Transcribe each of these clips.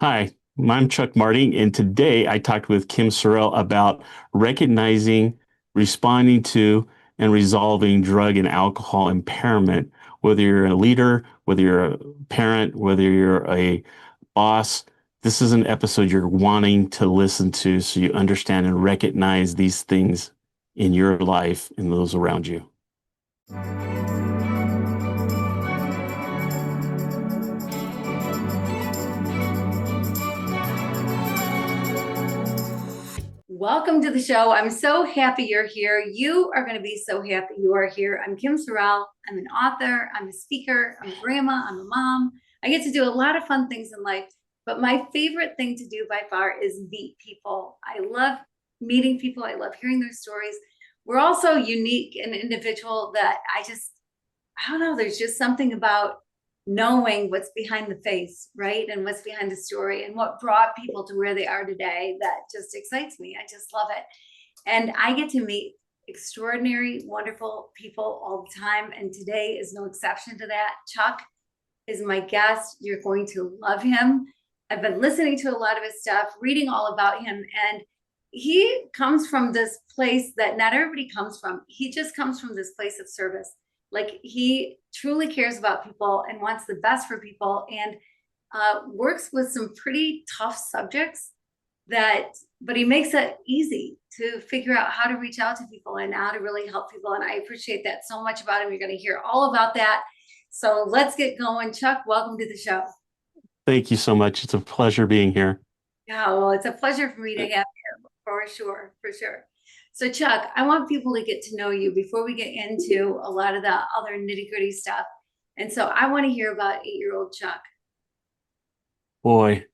Hi, I'm Chuck Marting, and today I talked with Kim Sorrelle about recognizing, responding to, and resolving drug and alcohol impairment. Whether you're a leader, whether you're a parent, whether you're a boss, this is an episode you're wanting to listen to so you understand and recognize these things in your life and those around you. Welcome to the show. I'm so happy you're here. You are going to be so happy you are here. I'm Kim Sorrelle. I'm an author. I'm a speaker. I'm a grandma. I'm a mom. I get to do a lot of fun things in life, but my favorite thing to do by far is meet people. I love meeting people. I love hearing their stories. We're all so unique and individual that I don't know, there's just something about knowing what's behind the face, right? And what's behind the story and what brought people to where they are today that just excites me. I just love it. And I get to meet extraordinary, wonderful people all the time. And today is no exception to that. Chuck is my guest. You're going to love him. I've been listening to a lot of his stuff, reading all about him. And he comes from this place that not everybody comes from. He just comes from this place of service. Like he truly cares about people and wants the best for people and works with some pretty tough subjects but he makes it easy to figure out how to reach out to people and how to really help people. And I appreciate that so much about him. You're going to hear all about that. So let's get going. Chuck, welcome to the show. Thank you so much. It's a pleasure being here. Yeah, well, it's a pleasure for me to have you for sure, for sure. So Chuck, I want people to get to know you before we get into a lot of the other nitty-gritty stuff. And so I want to hear about 8-year-old Chuck. Boy,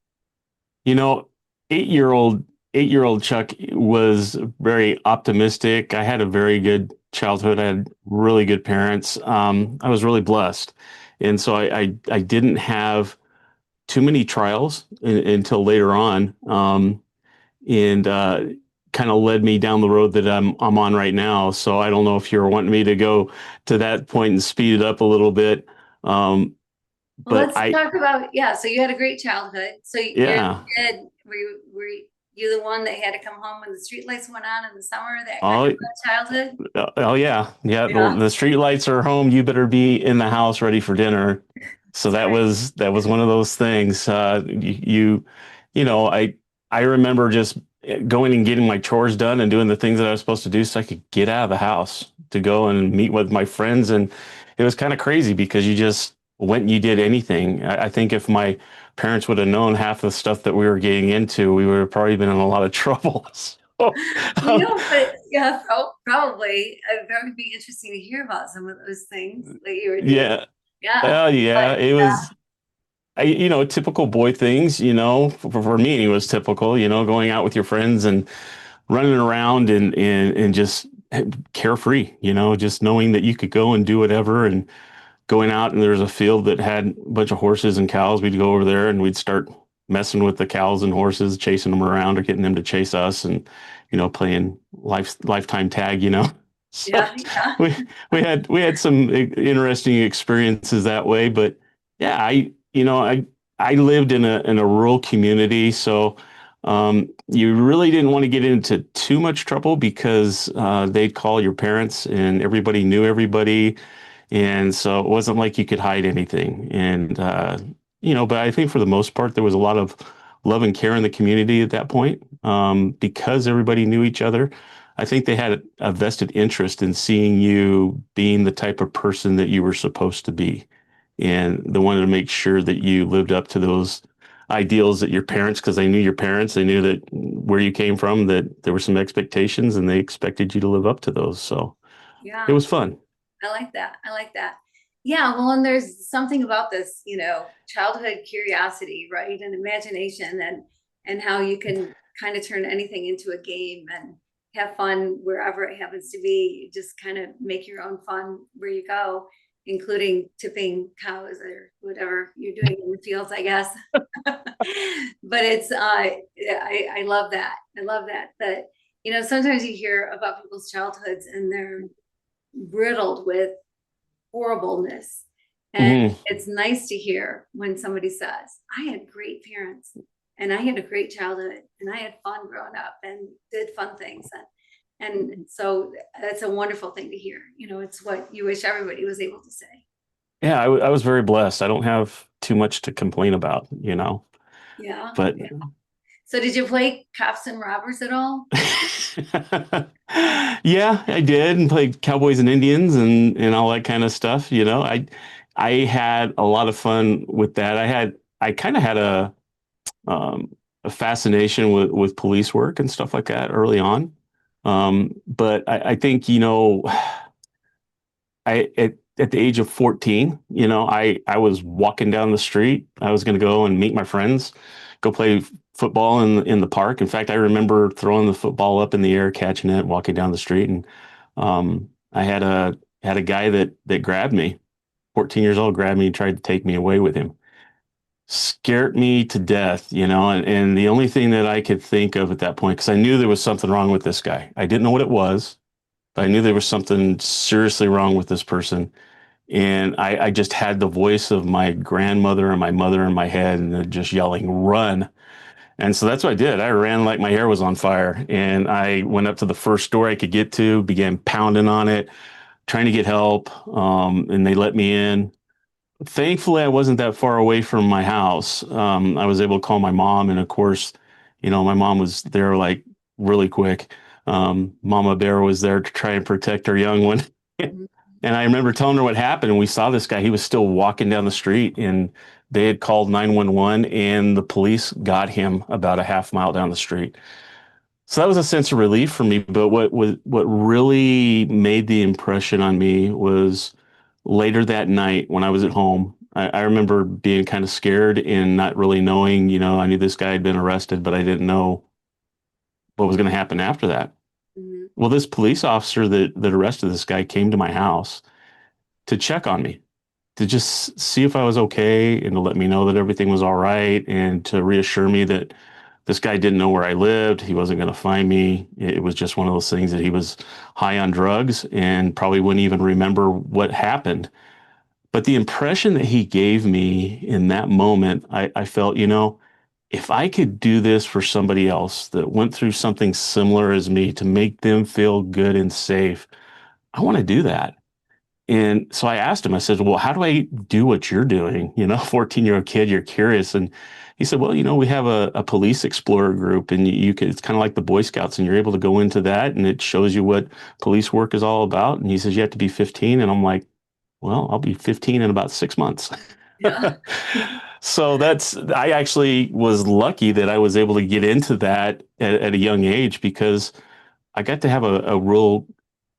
you know, 8-year old Chuck was very optimistic. I had a very good childhood. I had really good parents. I was really blessed. And so I didn't have too many trials until later on. And kind of led me down the road that I'm on right now. So I don't know if you're wanting me to go to that point and speed it up a little bit. Um, Well, but let's talk about, yeah, so you had a great childhood. So you're the yeah. kid, were you the one that had to come home when the street lights went on in the summer, that kind Oh, of childhood? oh yeah, yeah. Yeah, The street lights are home. You better be in the house ready for dinner. So that's right. that was one of those things. You know, I remember just going and getting my chores done and doing the things that I was supposed to do so I could get out of the house to go and meet with my friends. And it was kind of crazy because you just went and you did anything. I think if my parents would have known half the stuff that we were getting into, we would have probably been in a lot of trouble. So, But yeah, probably. That would be interesting to hear about some of those things that you were doing. yeah. Yeah, Yeah, but it was, typical boy things, for me, it was typical, going out with your friends and running around and just carefree, just knowing that you could go and do whatever and going out and there's a field that had a bunch of horses and cows. We'd go over there and we'd start messing with the cows and horses, chasing them around or getting them to chase us and, playing lifetime tag. So yeah, yeah. we we had some interesting experiences that way, but yeah, I lived in a rural community, so you really didn't want to get into too much trouble because they'd call your parents and everybody knew everybody. And so it wasn't like you could hide anything. And, but I think for the most part, there was a lot of love and care in the community at that point because everybody knew each other. I think they had a vested interest in seeing you being the type of person that you were supposed to be. And they wanted to make sure that you lived up to those ideals that your parents, because they knew your parents, they knew that where you came from, that there were some expectations and they expected you to live up to those. So it Yeah. was fun. I like that. I like that. Yeah, well, and there's something about this, childhood curiosity, right? And imagination and how you can kind of turn anything into a game and have fun wherever it happens to be. You just kind of make your own fun where you go, including tipping cows or whatever you're doing in the fields, I guess. But I love that. I love that. That, sometimes you hear about people's childhoods and they're riddled with horribleness. And Mhm. it's nice to hear when somebody says, I had great parents. And I had a great childhood and I had fun growing up and did fun things. And so that's a wonderful thing to hear. It's what you wish everybody was able to say. Yeah, I was very blessed. I don't have too much to complain about, Yeah. but Yeah. So did you play cops and robbers at all? yeah, I did and played Cowboys and Indians and all that kind of stuff. I had a lot of fun with that. I kind of had a fascination with police work and stuff like that early on. But I think, at the age of 14, I was walking down the street. I was going to go and meet my friends, go play football in the park. In fact, I remember throwing the football up in the air, catching it, walking down the street, and I had a guy that grabbed me, 14 years old, grabbed me and tried to take me away with him. Scared me to death, and the only thing that I could think of at that point, because I knew there was something wrong with this guy. I didn't know what it was, but I knew there was something seriously wrong with this person. And I just had the voice of my grandmother and my mother in my head and they're just yelling, run. And so that's what I did. I ran like my hair was on fire. And I went up to the first door I could get to, began pounding on it, trying to get help. And they let me in. Thankfully, I wasn't that far away from my house. I was able to call my mom. And of course, my mom was there like really quick. Mama Bear was there to try and protect her young one. Mhm. And I remember telling her what happened, and we saw this guy. He was still walking down the street, and they had called 911, and the police got him about a half mile down the street. So that was a sense of relief for me. But what really made the impression on me was later that night when I was at home. I remember being kind of scared and not really knowing, I knew this guy had been arrested, but I didn't know what was going to happen after that. Mhm. Well, this police officer that arrested this guy came to my house to check on me, to just see if I was okay and to let me know that everything was all right and to reassure me that this guy didn't know where I lived. He wasn't going to find me. It was just one of those things that he was high on drugs and probably wouldn't even remember what happened. But the impression that he gave me in that moment, I felt, if I could do this for somebody else that went through something similar as me to make them feel good and safe, I want to do that. And so I asked him, I said, well, how do I do what you're doing? 14-year-old kid, you're curious. And he said, well, we have a police explorer group and you can, it's kind of like the Boy Scouts and you're able to go into that and it shows you what police work is all about. And he says, you have to be 15. And I'm like, well, I'll be 15 in about 6 months. Yeah. So I actually was lucky that I was able to get into that at a young age because I got to have a real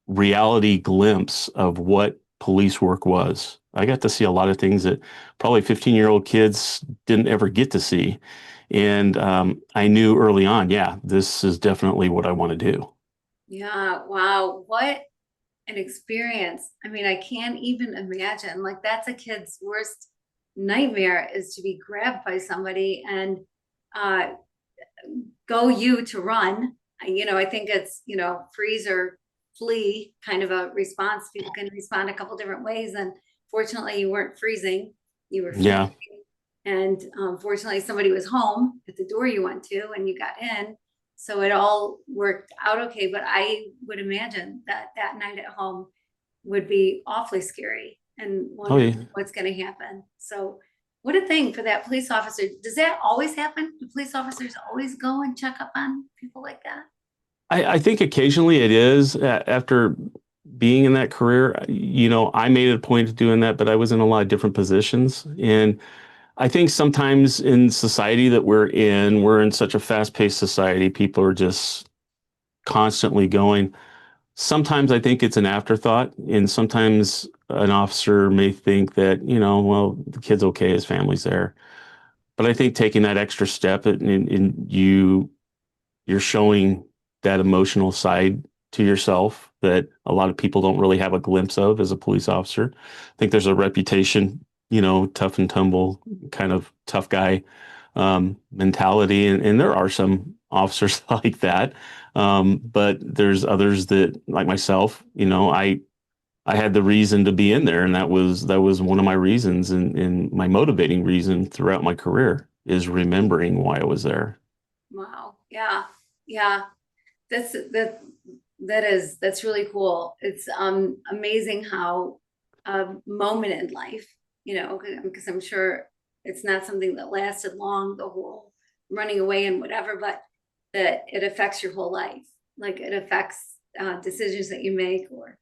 reality glimpse of what police work was. I got to see a lot of things that probably 15-year-old kids didn't ever get to see. And I knew early on, yeah, this is definitely what I want to do. Yeah. Wow. What an experience. I mean, I can't even imagine. Like, that's a kid's worst nightmare is to be grabbed by somebody and uh, go you to run. I think it's, freeze or flee kind of a response. People can respond a couple different ways. And fortunately, you weren't freezing, you were fleeing. Yeah. And fortunately, somebody was home at the door you went to and you got in. So it all worked out okay. But I would imagine that that night at home would be awfully scary and Oh, wondering yeah. what's going to happen. So what a thing for that police officer. Does that always happen? Do police officers always go and check up on people like that? I think occasionally it is after being in that career, I made it a point of doing that, but I was in a lot of different positions. And I think sometimes in society that we're in such a fast-paced society, people are just constantly going. Sometimes I think it's an afterthought, and sometimes an officer may think that, well, the kid's okay, his family's there. But I think taking that extra step and you're showing that emotional side to yourself that a lot of people don't really have a glimpse of as a police officer. I think there's a reputation, tough and tumble, kind of tough guy mentality. And there are some officers like that. But there's others that, like myself, I had the reason to be in there, and that was one of my reasons and my motivating reason throughout my career. is remembering why I was there. Wow. Yeah. Yeah. That's really cool. It's amazing how a moment in life, because I'm sure it's not something that lasted long, the whole running away and whatever, but that it affects your whole life. Like it affects decisions that you make or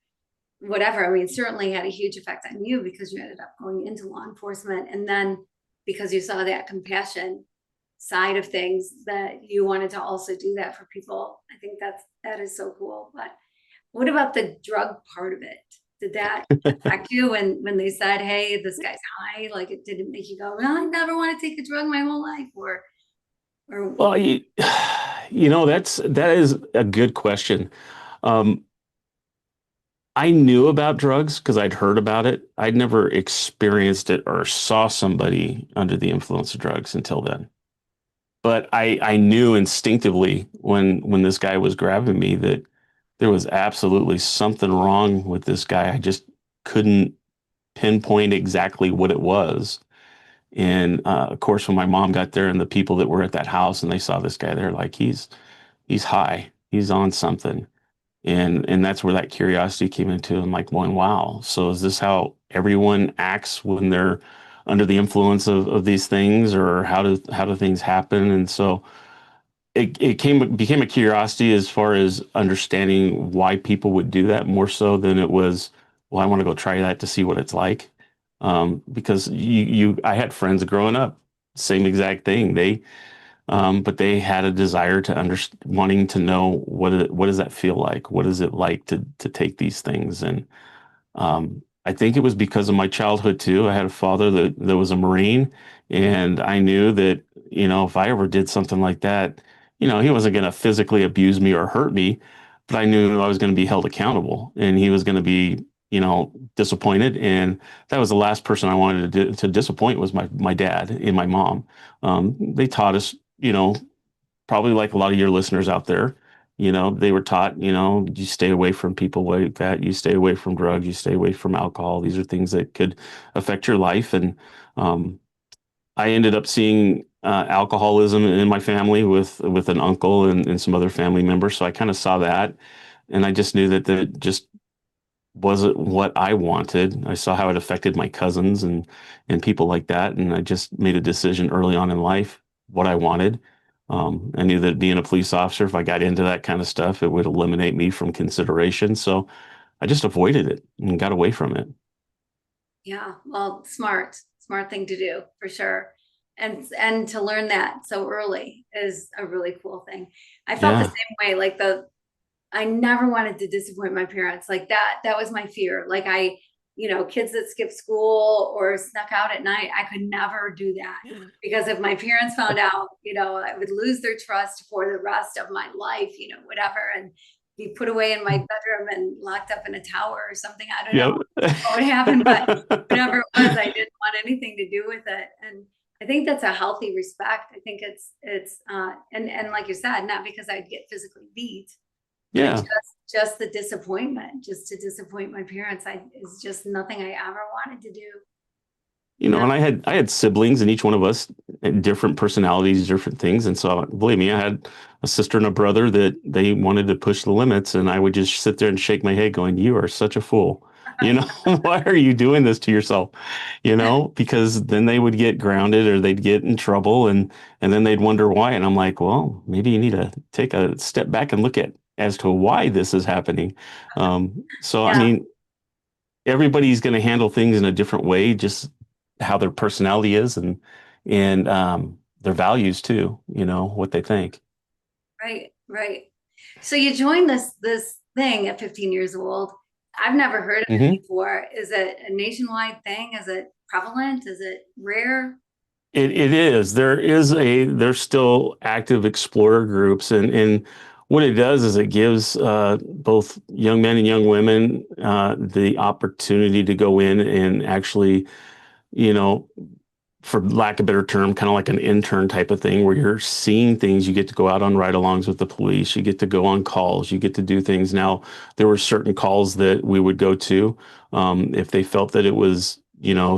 whatever. I mean, certainly had a huge effect on you because you ended up going into law enforcement, and then because you saw that compassion side of things that you wanted to also do that for people. I think that is so cool. But what about the drug part of it? Did that affect you when they said, "Hey, this guy's high"? Like, it didn't make you go, "Well, I never want to take a drug my whole life," or Well, that is a good question. Um, I knew about drugs because I'd heard about it. I'd never experienced it or saw somebody under the influence of drugs until then. But I knew instinctively when this guy was grabbing me that there was absolutely something wrong with this guy. I just couldn't pinpoint exactly what it was. And of course, when my mom got there and the people that were at that house and they saw this guy, they're like, he's high, he's on something. And that's where that curiosity came into. I'm like going, wow, so is this how everyone acts when they're under the influence of these things, or how do things happen? And so it became a curiosity as far as understanding why people would do that more so than it was, well, I want to go try that to see what it's like. Because I had friends growing up, same exact thing. But they had a desire to wanting to know what does that feel like? What is it like to take these things? And I think it was because of my childhood too. I had a father that was a Marine, and I knew that, if I ever did something like that, he wasn't going to physically abuse me or hurt me, but I knew I was going to be held accountable, and he was going to be, disappointed. And that was the last person I wanted to disappoint was my dad and my mom. They taught us, probably like a lot of your listeners out there, they were taught, you stay away from people like that, you stay away from drugs, you stay away from alcohol. These are things that could affect your life. And um, I ended up seeing alcoholism in my family with an uncle and some other family members. So I kind of saw that, and I just knew that just wasn't what I wanted. I saw how it affected my cousins and people like that, and I just made a decision early on in life what I wanted. I knew that being a police officer, if I got into that kind of stuff, it would eliminate me from consideration. So I just avoided it and got away from it. yeah, well, smart thing to do for sure. And to learn that so early is a really cool thing. I felt the Yeah. same way. I never wanted to disappoint my parents. Like that was my fear. Like kids that skip school or snuck out at night, I could never do that because if my parents found out, I would lose their trust for the rest of my life, whatever, and be put away in my bedroom and locked up in a tower or something. I don't know Yep. what would happen, but whatever it was, I didn't want anything to do with it. And I think that's a healthy respect. I think and like you said, not because I'd get physically beat, but Yeah. just the disappointment, just to disappoint my parents, is just nothing I ever wanted to do. And I had siblings, and each one of us had different personalities, different things. And so, believe me, I had a sister and a brother that they wanted to push the limits, and I would just sit there and shake my head, going, "You are such a fool. Why are you doing this to yourself?" Because then they would get grounded or they'd get in trouble, and then they'd wonder why. And I'm like, well, maybe you need to take a step back and look at as to why this is happening. So, I Yeah, mean, everybody's going to handle things in a different way, just how their personality is and their values too, what they think. right, right. So you joined this thing at 15 years old. I've never heard of it Hmm. before. Is it a nationwide thing? Is it prevalent? Is it rare? It is. There's still active explorer groups, and what it does is it gives both young men and young women the opportunity to go in and actually, you know, for lack of a better term, kind of like an intern type of thing where you're seeing things. You get to go out on ride-alongs with the police. You get to go on calls. You get to do things. Now, there were certain calls that we would go to if they felt that it was,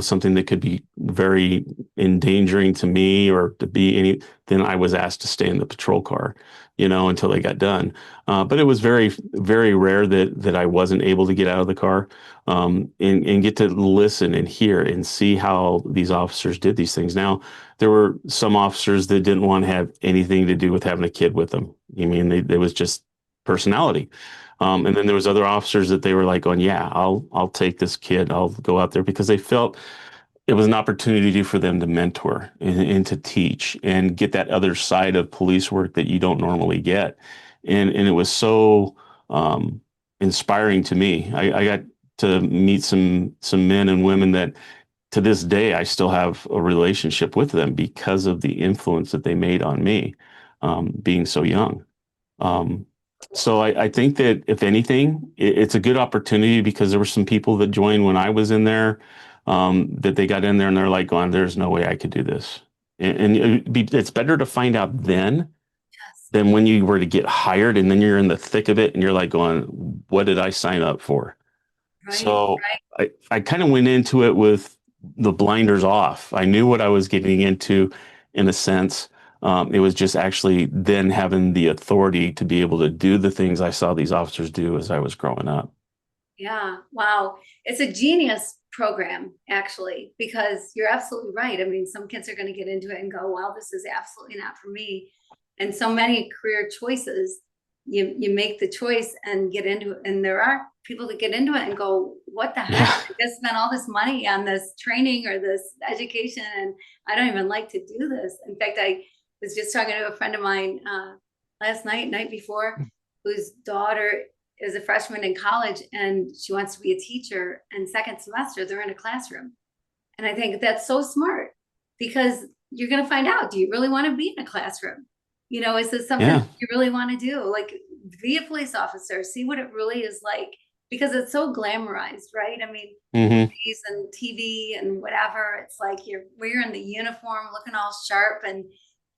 something that could be very endangering to me or to be any, then I was asked to stay in the patrol car, until they got done. But it was very, very rare that I wasn't able to get out of the car, and get to listen and hear and see how these officers did these things. Now, there were some officers that didn't want to have anything to do with having a kid with them. I mean, it was just personality. And then there was other officers that they were like, "going, yeah, I'll take this kid. I'll go out there," because they felt it was an opportunity for them to mentor and to teach and get that other side of police work that you don't normally get. And it was so inspiring to me. I got to meet some men and women that to this day I still have a relationship with them because of the influence that they made on me, being so young. Um, so I think that if anything, it's a good opportunity because there were some people that joined when I was in there, that they got in there and they're like, going, "There's no way I could do this." And it's better to find out then Yes. than when you were to get hired and then you're in the thick of it and you're like going, "What did I sign up for?" Right. So I kind of went into it with the blinders off. I knew what I was getting into in a sense. It was just actually then having the authority to be able to do the things I saw these officers do as I was growing up. Yeah. Wow. It's a genius program, actually, because you're absolutely right. I mean, some kids are going to get into it and go, "Well, this is absolutely not for me." And so many career choices, you make the choice and get into it. And there are people that get into it and go, "What the heck? Yeah. I just spent all this money on this training or this education, and I don't even like to do this." In fact, I was just talking to a friend of mine last night before, whose daughter is a freshman in college and she wants to be a teacher, and second semester they're in a classroom. And I think that's so smart because you're going to find out, do you really want to be in a classroom? Is this something Yeah. you really want to do? Like, be a police officer, see what it really is like, because it's so glamorized, right? I mean, Hmm. movies and TV and whatever, it's like you're wearing the uniform, looking all sharp and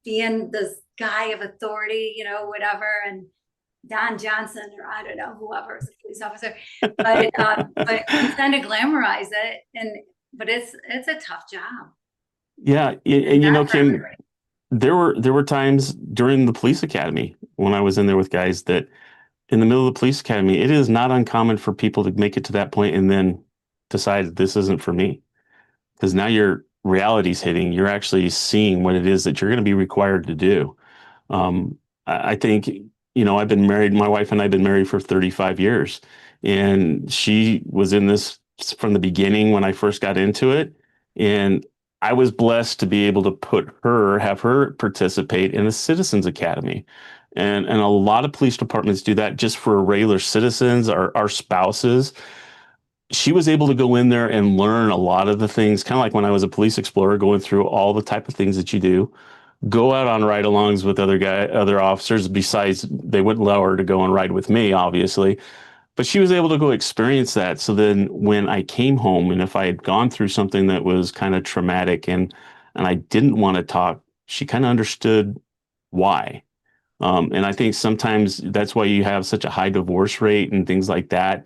being this guy of authority, whatever. And Don Johnson, or I don't know, whoever is a police officer, but we tend to glamorize it, but it's a tough job. Yeah. It's And not for Kim, everybody. there were times during the police academy when I was in there with guys that in the middle of the police academy, it is not uncommon for people to make it to that point and then decide this isn't for me. Because now your reality's hitting. You're actually seeing what it is that you're going to be required to do. I think, I've been married, my wife and I have been married for 35 years, and she was in this from the beginning when I first got into it. And I was blessed to be able to have her participate in a citizens academy. And a lot of police departments do that just for regular citizens or our spouses. She was able to go in there and learn a lot of the things, kind of like when I was a police explorer, going through all the type of things that you do, go out on ride-alongs with other officers. Besides, they wouldn't allow her to go and ride with me, obviously, but she was able to go experience that. So then, when I came home, and if I had gone through something that was kind of traumatic and I didn't want to talk, she kind of understood why. And I think sometimes that's why you have such a high divorce rate and things like that,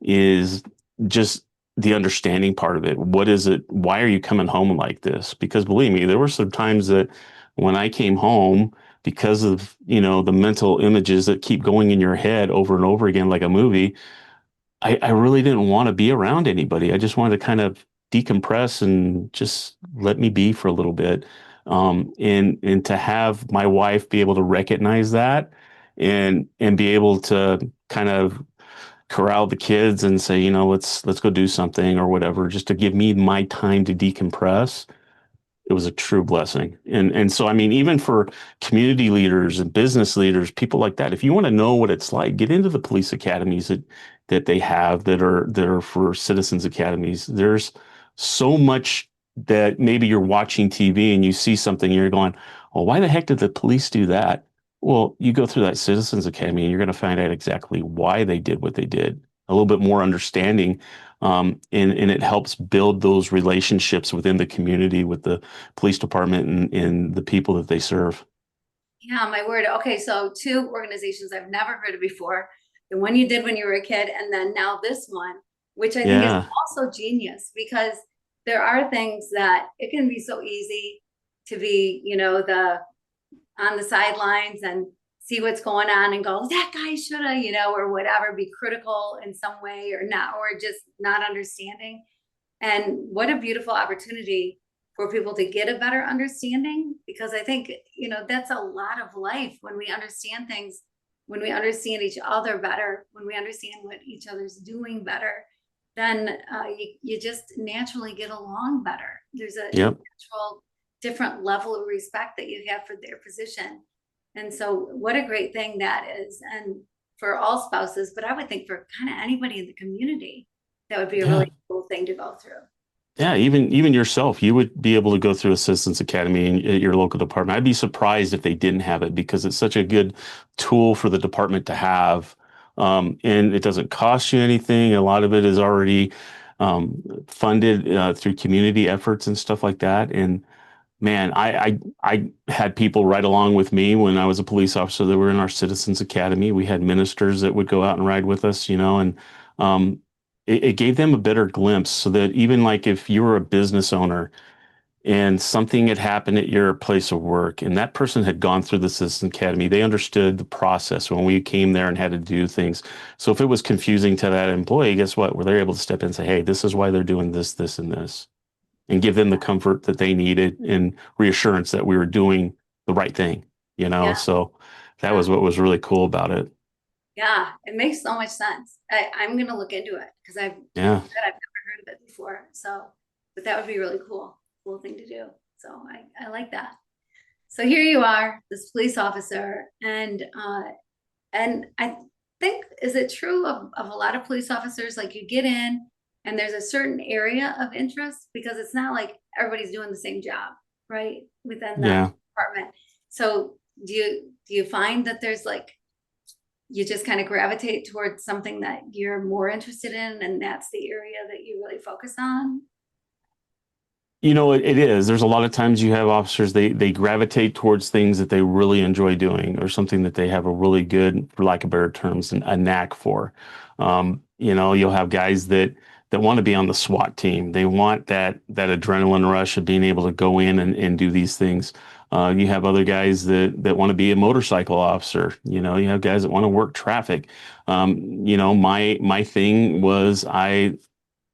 is just the understanding part of it. What is it? Why are you coming home like this? Because believe me, there were some times that when I came home, because of, the mental images that keep going in your head over and over again, like a movie, I really didn't want to be around anybody. I just wanted to kind of decompress and just let me be for a little bit. And to have my wife be able to recognize that and be able to kind of corral the kids and say, let's go do something or whatever, just to give me my time to decompress. It was a true blessing. And so I mean, even for community leaders and business leaders, people like that, if you want to know what it's like, get into the police academies that they have that are for citizens academies. There's so much that maybe you're watching TV and you see something and you're going, well, why the heck did the police do that? Well, you go through that citizens academy and you're going to find out exactly why they did what they did. A little bit more understanding, and it helps build those relationships within the community with the police department and the people that they serve. Yeah, my word. Okay, so two organizations I've never heard of before. The one you did when you were a kid, and then now this one, which I think is Yeah. also genius because there are things that it can be so easy to be, the on the sidelines and see what's going on and go, that guy should have, or whatever, be critical in some way or not, or just not understanding. And what a beautiful opportunity for people to get a better understanding, because I think, that's a lot of life when we understand things, when we understand each other better, when we understand what each other's doing better, then you just naturally get along better. There's a Yep. natural different level of respect that you have for their position. And so what a great thing that is. And for all spouses, but I would think for kind of anybody in the community, that would be a Yeah. really cool thing to go through. Yeah, even yourself, you would be able to go through Assistance Academy at your local department. I'd be surprised if they didn't have it because it's such a good tool for the department to have. And it doesn't cost you anything. A lot of it is already funded through community efforts and stuff like that. And man, I had people right along with me when I was a police officer that were in our Citizens Academy. We had ministers that would go out and ride with us, and um, it gave them a better glimpse so that even like if you were a business owner and something had happened at your place of work and that person had gone through the Citizens Academy, they understood the process when we came there and had to do things. So if it was confusing to that employee, guess what? Well, they're able to step in and say, hey, this is why they're doing this, this, and this and give them the comfort that they needed and reassurance that we were doing the right thing. Yeah, So that yeah, was what was really cool about it. yeah. It makes so much sense. I'm going to look into it because like Yeah. I said, I've never heard of it before. So, but that would be really cool thing to do. So I like that. So here you are, this police officer, and I think, is it true of a lot of police officers, like you get in and there's a certain area of interest because it's not like everybody's doing the same job, right? Within that Yeah. department. So do you find that there's like, you just kind of gravitate towards something that you're more interested in and that's the area that you really focus on? It is. There's a lot of times you have officers, they gravitate towards things that they really enjoy doing or something that they have a really good, for lack of better terms, a knack for. You'll have guys that want to be on the SWAT team. They want that adrenaline rush of being able to go in and do these things. You have other guys that want to be a motorcycle officer. You have guys that want to work traffic. My thing was I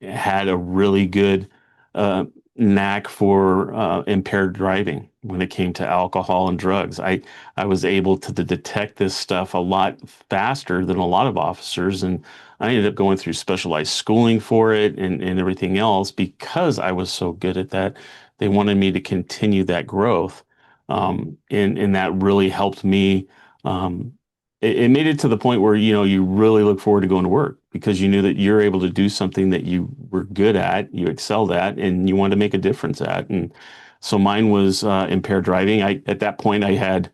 had a really good uh, knack for impaired driving when it came to alcohol and drugs. I was able to detect this stuff a lot faster than a lot of officers, and I ended up going through specialized schooling for it and everything else because I was so good at that. They wanted me to continue that growth, and that really helped me. It made it to the point where you really look forward to going to work because you knew that you're able to do something that you were good at, you excelled at, and you wanted to make a difference at. And so mine was impaired driving. At that point I had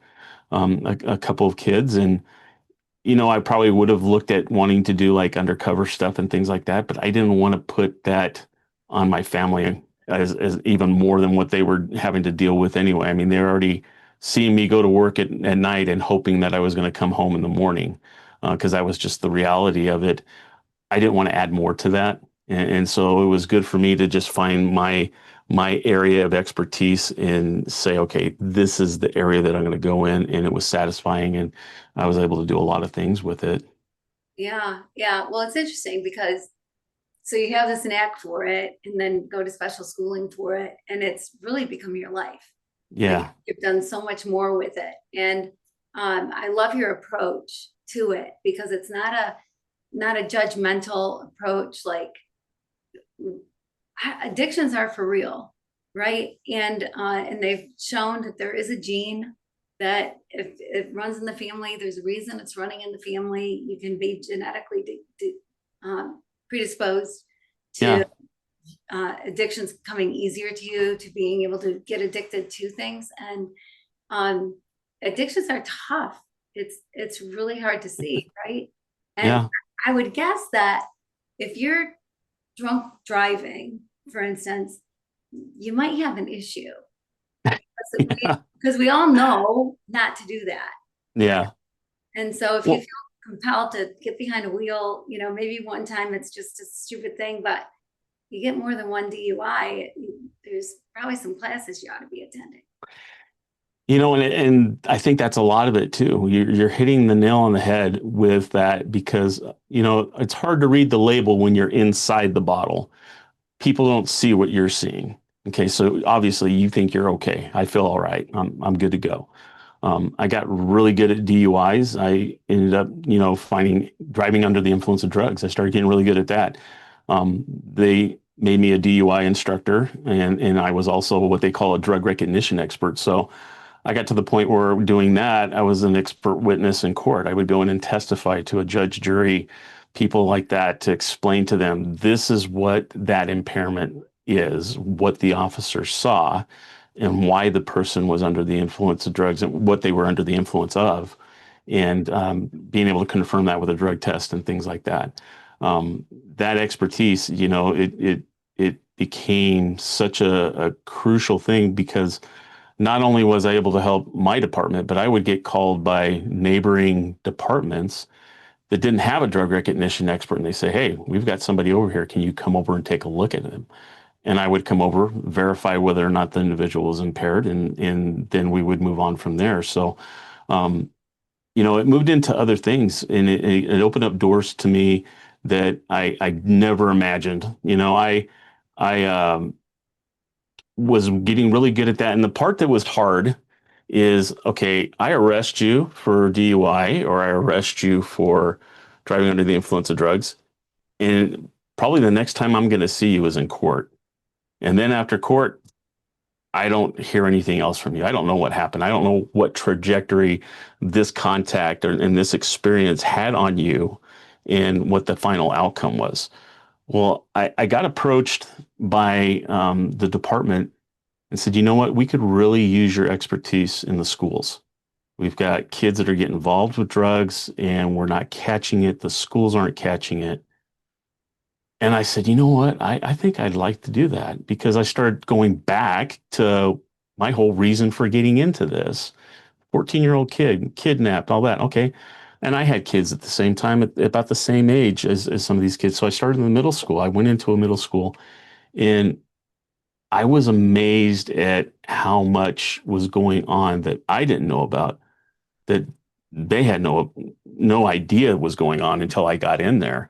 a couple of kids, and I probably would have looked at wanting to do like undercover stuff and things like that, but I didn't want to put that on my family as even more than what they were having to deal with anyway. I mean, they're already seeing me go to work at night and hoping that I was going to come home in the morning because that was just the reality of it. I didn't want to add more to that. And so it was good for me to just find my area of expertise and say, okay, this is the area that I'm going to go in. And it was satisfying. And I was able to do a lot of things with it. Yeah, yeah. Well, it's interesting because so you have this knack for it and then go to special schooling for it, and it's really become your life. Like Yeah. you've done so much more with it. And I love your approach to it because it's not a judgmental approach. Like addictions are for real, right? And they've shown that there is a gene that if it runs in the family, there's a reason it's running in the family. You can be genetically predisposed to Yeah. addictions coming easier to you, to being able to get addicted to things. And um, addictions are tough. It's really hard to see, right? And Yeah. I would guess that if you're drunk driving, for instance, you might have an issue because we all know not to do that. Yeah. And so if you Well, feel compelled to get behind a wheel, maybe one time it's just a stupid thing, but you get more than one DUI, there's probably some classes you ought to be attending. And I think that's a lot of it too. You're hitting the nail on the head with that because, it's hard to read the label when you're inside the bottle. People don't see what you're seeing. Okay, so obviously you think you're okay. I feel all right. I'm good to go. I got really good at DUIs. I ended up, finding driving under the influence of drugs. I started getting really good at that. They made me a DUI instructor, and I was also what they call a drug recognition expert. So I got to the point where doing that, I was an expert witness in court. I would go in and testify to a judge, jury, people like that to explain to them this is what that impairment is, what the officer saw, and why the person was under the influence of drugs and what they were under the influence of, and being able to confirm that with a drug test and things like that. That expertise, it became such a crucial thing because not only was I able to help my department, but I would get called by neighboring departments that didn't have a drug recognition expert, and they say, "Hey, we've got somebody over here. Can you come over and take a look at them?" And I would come over, verify whether or not the individual was impaired, and then we would move on from there. So, um, it moved into other things, and it opened up doors to me that I never imagined. I was getting really good at that. And the part that was hard is, okay, I arrest you for DUI or I arrest you for driving under the influence of drugs. And probably the next time I'm going to see you is in court. And then after court, I don't hear anything else from you. I don't know what happened. I don't know what trajectory this contact and this experience had on you and what the final outcome was. Well, I got approached by the department and said, you know what, we could really use your expertise in the schools. We've got kids that are getting involved with drugs and we're not catching it. The schools aren't catching it. And I said, you know what, I think I'd like to do that because I started going back to my whole reason for getting into this. 14-year-old kid, kidnapped, all that. Okay. And I had kids at the same time, at about the same age as some of these kids. So I started in the middle school. I went into a middle school and I was amazed at how much was going on that I didn't know about, that they had no idea was going on until I got in there.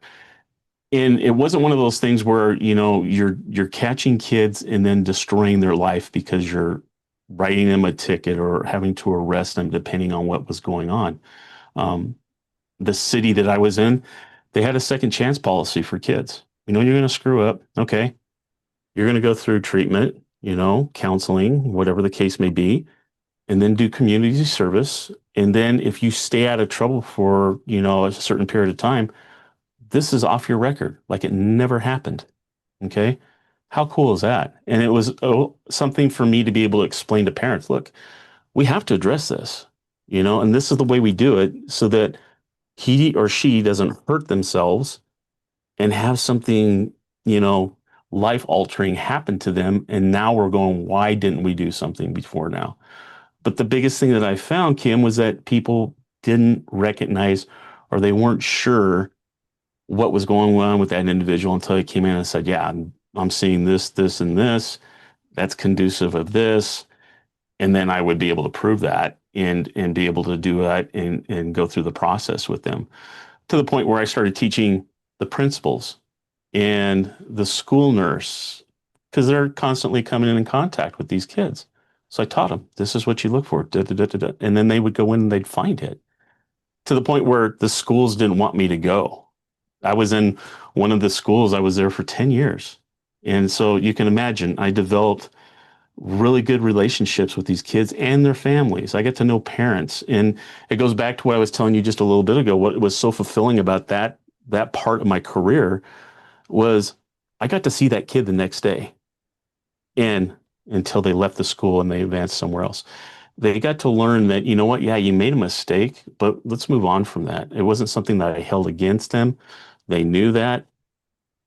And it wasn't one of those things where, you're catching kids and then destroying their life because you're writing them a ticket or having to arrest them depending on what was going on. Um, the city that I was in, they had a second chance policy for kids. You're going to screw up. Okay. You're going to go through treatment, counseling, whatever the case may be, and then do community service. And then if you stay out of trouble for, a certain period of time, this is off your record, like it never happened. Okay. How cool is that? And it was something for me to be able to explain to parents, look, we have to address this, and this is the way we do it so that he or she doesn't hurt themselves and have something, you know, life altering happen to them. And now we're going, why didn't we do something before now? But the biggest thing that I found, Kim, was that people didn't recognize or they weren't sure what was going on with that individual until he came in and said, yeah, I'm seeing this, this, and this. That's conducive of this. And then I would be able to prove that and be able to do that and go through the process with them to the point where I started teaching the principals and the school nurse because they're constantly coming in contact with these kids. So I taught them, this is what you look for. Da, da, da, da, da. And then they would go in and they'd find it to the point where the schools didn't want me to go. I was in one of the schools, I was there for 10 years. And so you can imagine, I developed really good relationships with these kids and their families. I get to know parents. And it goes back to what I was telling you just a little bit ago. What was so fulfilling about that part of my career was I got to see that kid the next day and until they left the school and they advanced somewhere else. They got to learn that, you know what, yeah, you made a mistake, but let's move on from that. It wasn't something that I held against them. They knew that.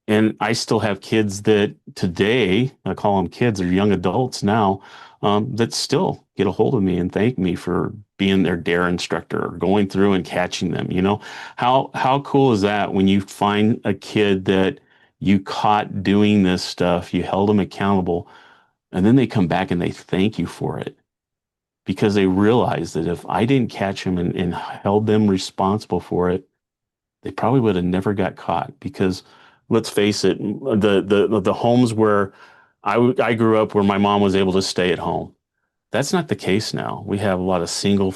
And I still have kids that today, I call them kids or young adults now, that still get a hold of me and thank me for being their dare instructor or going through and catching them. How cool is that when you find a kid that you caught doing this stuff, you held them accountable, and then they come back and they thank you for it because they realize that if I didn't catch them and held them responsible for it, they probably would have never got caught. Because let's face it, the homes where I grew up, where my mom was able to stay at home, that's not the case now. We have a lot of single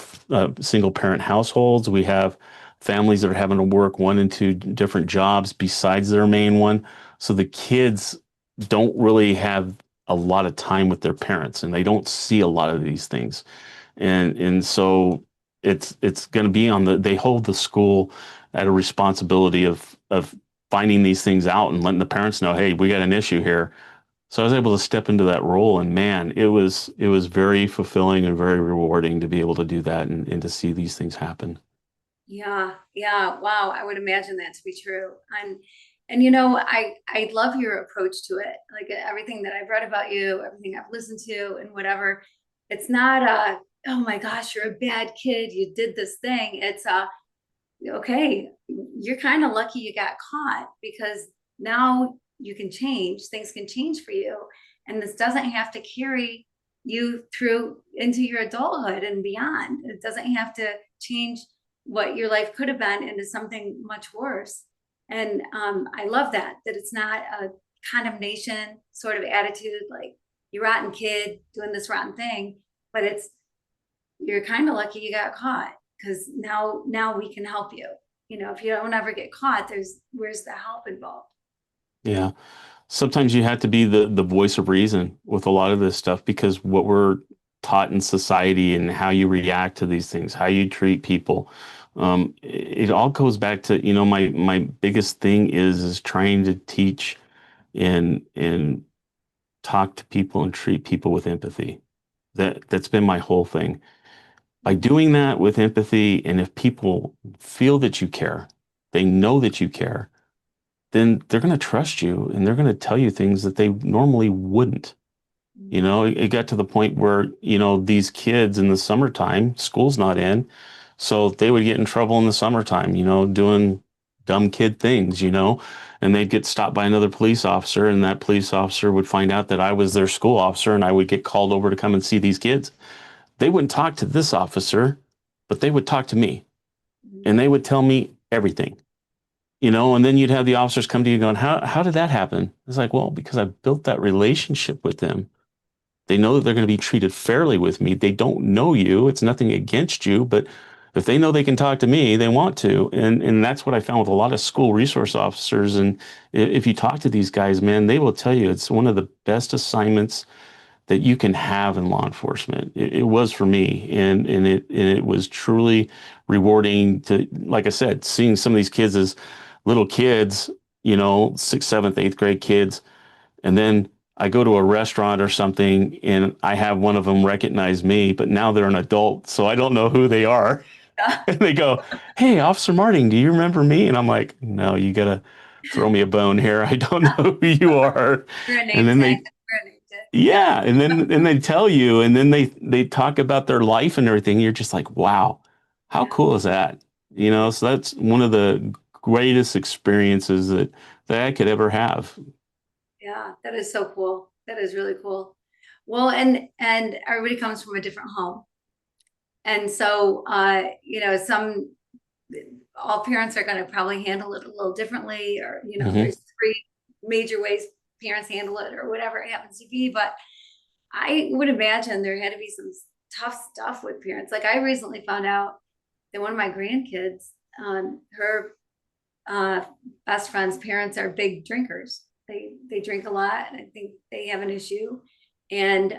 parent households. We have families that are having to work one and two different jobs besides their main one. So the kids don't really have a lot of time with their parents, and they don't see a lot of these things. And so it's going to be on they hold the school at a responsibility of finding these things out and letting the parents know, hey, we got an issue here. So I was able to step into that role, and man, it was very fulfilling and very rewarding to be able to do that and to see these things happen. Yeah, yeah. Wow, I would imagine that to be true. And you know, I love your approach to it. Like everything that I've read about you, everything I've listened to, and whatever. It's not oh my gosh, you're a bad kid. You did this thing. It's okay, you're kind of lucky you got caught because now you can change. Things can change for you, and this doesn't have to carry you through into your adulthood and beyond. It doesn't have to change what your life could have been into something much worse. And I love that it's not a condemnation sort of attitude, like you rotten kid doing this rotten thing, but it's you're kind of lucky you got caught because now we can help you. You know, if you don't ever get caught, where's the help involved? Yeah. Sometimes you have to be the voice of reason with a lot of this stuff because what we're taught in society and how you react to these things, how you treat people, it all goes back to, my biggest thing is trying to teach and talk to people and treat people with empathy. That's been my whole thing. By doing that with empathy, and if people feel that you care, they know that you care, then they're going to trust you and they're going to tell you things that they normally wouldn't. It got to the point where, these kids in the summertime, school's not in, so they would get in trouble in the summertime, doing dumb kid things, and they'd get stopped by another police officer, and that police officer would find out that I was their school officer and I would get called over to come and see these kids. They wouldn't talk to this officer, but they would talk to me and they would tell me everything, and then you'd have the officers come to you going, how did that happen? It's like, well, because I built that relationship with them. They know that they're going to be treated fairly with me. They don't know you. It's nothing against you, but if they know they can talk to me, they want to. And that's what I found with a lot of school resource officers. And if you talk to these guys, man, they will tell you it's one of the best assignments that you can have in law enforcement. It was for me, and it was truly rewarding to, like I said, seeing some of these kids as little kids, sixth, seventh, eighth grade kids, and then I go to a restaurant or something, and I have one of them recognize me, but now they're an adult, so I don't know who they are. And they go, "Hey, Officer Marting, do you remember me?" And I'm like, "No, you gotta throw me a bone here. I don't know who you are." We're a And name then tag. they We're a name tag. yeah, and they tell you, and then they talk about their life and everything. You're just like, wow, how Yeah, cool is that? So that's one of the greatest experiences that I could ever have. yeah, that is so cool. That is really cool. Well, and everybody comes from a different home. And so some all parents are going to probably handle it a little differently, or Hmm. there's three major ways parents handle it, or whatever it happens to be. But I would imagine there had to be some tough stuff with parents. Like I recently found out that one of my grandkids, her uh, best friend's parents are big drinkers. They drink a lot, and I think they have an issue. And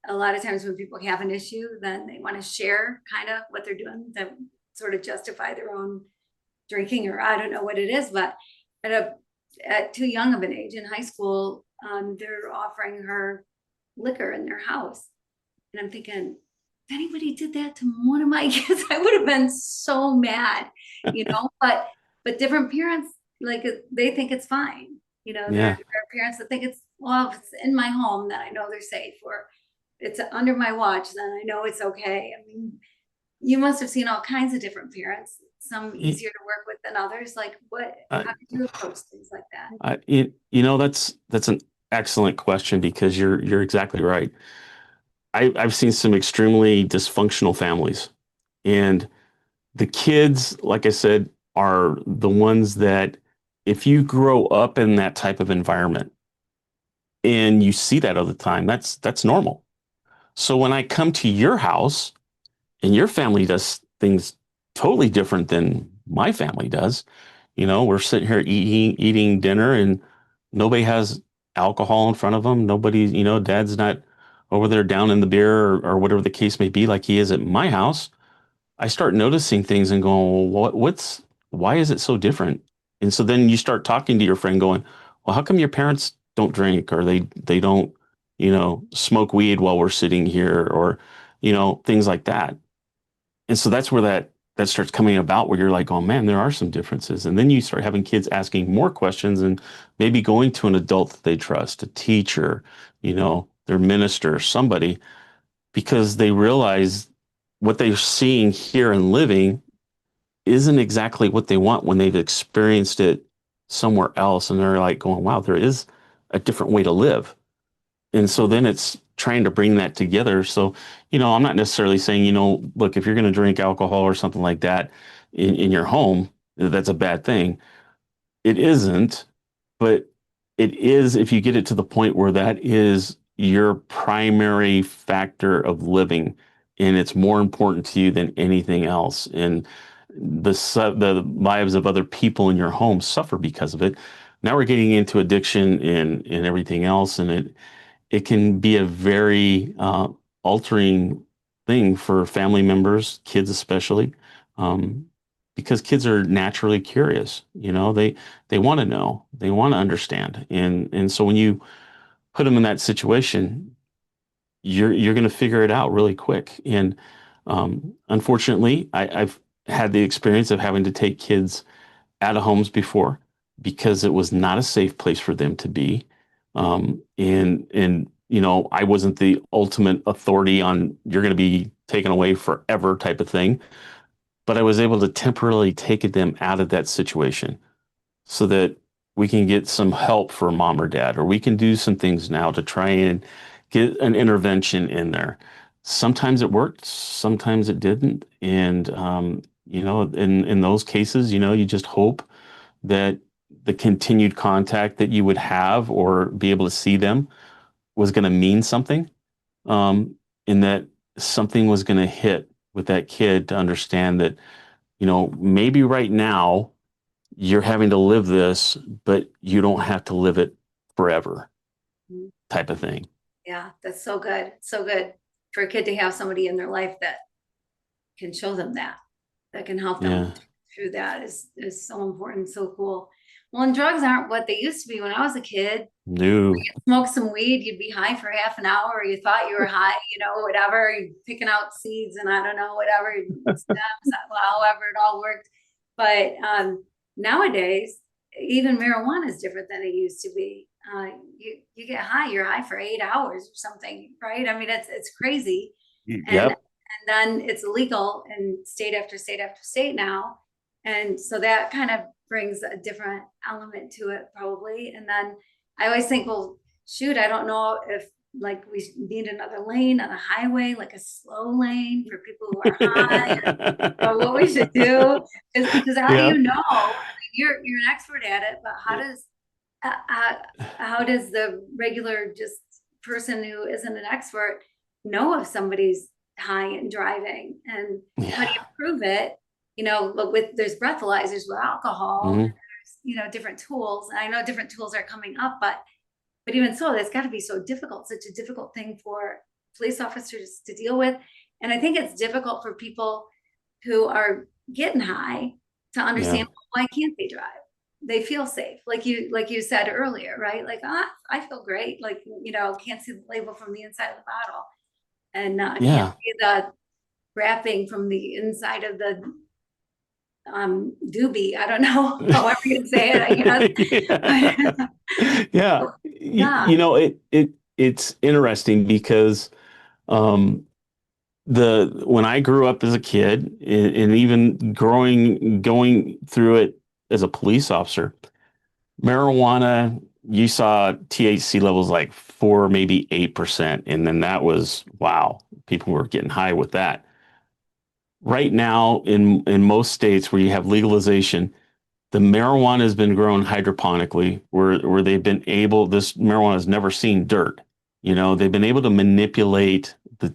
a lot of times when people have an issue, then they want to share kind of what they're doing to sort of justify their own drinking, or I don't know what it is. But at at too young of an age in high school, they're offering her liquor in their house, and I'm thinking, if anybody did that to one of my kids, I would have been so mad, But different parents, like they think it's fine. There Yeah. are parents that think it's, well, if it's in my home, then I know they're safe, or it's under my watch, then I know it's okay. I mean, you must have seen all kinds of different parents, some Y- easier to work with than others. Like I, how did you approach things like that? that's an excellent question because you're exactly right. I've seen some extremely dysfunctional families, and the kids, like I said, are the ones that if you grow up in that type of environment and you see that all the time, that's normal. So when I come to your house and your family does things totally different than my family does, we're sitting here eating dinner and nobody has alcohol in front of them. Nobody, dad's not over there down in the beer or whatever the case may be like he is at my house. I start noticing things and going, well, why is it so different? And so then you start talking to your friend going, well, how come your parents don't drink or they don't, smoke weed while we're sitting here or, things like that. And so that's where that starts coming about where you're like, oh man, there are some differences. And then you start having kids asking more questions and maybe going to an adult that they trust, a teacher, their minister, somebody, because they realize what they're seeing here and living isn't exactly what they want when they've experienced it somewhere else. And they're like going, wow, there is a different way to live. And so then it's trying to bring that together. So, I'm not necessarily saying, look, if you're going to drink alcohol or something like that in your home, that's a bad thing. It isn't, but it is if you get it to the point where that is your primary factor of living and it's more important to you than anything else. And the lives of other people in your home suffer because of it. Now we're getting into addiction and everything else, and it can be a very altering thing for family members, kids especially, um, because kids are naturally curious. They want to know, they want to understand, and so when you put them in that situation, you're going to figure it out really quick. And unfortunately, I've had the experience of having to take kids out of homes before because it was not a safe place for them to be. And I wasn't the ultimate authority on you're going to be taken away forever type of thing, but I was able to temporarily take them out of that situation so that we can get some help for mom or dad, or we can do some things now to try and get an intervention in there. Sometimes it worked, sometimes it didn't. And, in those cases, you just hope that the continued contact that you would have or be able to see them was going to mean something, and that something was going to hit with that kid to understand that, maybe right now you're having to live this, but you don't have to live it forever Mhm. type of thing. Yeah, that's so good. So good for a kid to have somebody in their life that can show them that can help them Yeah. through that is so important, so cool. Well, and drugs aren't what they used to be when I was a kid. No. Smoke some weed, you'd be high for half an hour. You thought you were high, whatever. You're picking out seeds and I don't know, whatever stems, however it all worked. But nowadays, even marijuana is different than it used to be. You get high, you're high for 8 hours or something, right? I mean, it's crazy, and Yep. then it's illegal in state after state after state now, and so that kind of brings a different element to it, probably. And then I always think, well, shoot, I don't know if like we need another lane on a highway, like a slow lane for people who are high, or what we should do. Because how do Yeah. you know? I mean, you're an expert at it, but uh, uh, how does the regular just person who isn't an expert know if somebody's high and driving? And how do you Yeah. prove it? Look, there's breathalyzers with alcohol, Mhm. different tools. And I know different tools are coming up, but even so, that's got to be so difficult, such a difficult thing for police officers to deal with. And I think it's difficult for people who are getting high to Yeah. understand, why can't they drive? They feel safe, like you said earlier, right? Like, I feel great. Like, can't see the label from the inside of the bottle, and can't Yeah. see the wrapping from the inside of the doobie. I don't know, however you say it, I Yeah. guess. Yeah. Yeah. It's interesting because um when I grew up as a kid, and even going through it as a police officer, marijuana, you saw THC levels like 4, maybe 8%. And then that was, wow, people were getting high with that. Right now, in most states where you have legalization, the marijuana has been grown hydroponically, where they've been able, this marijuana has never seen dirt. They've been able to manipulate the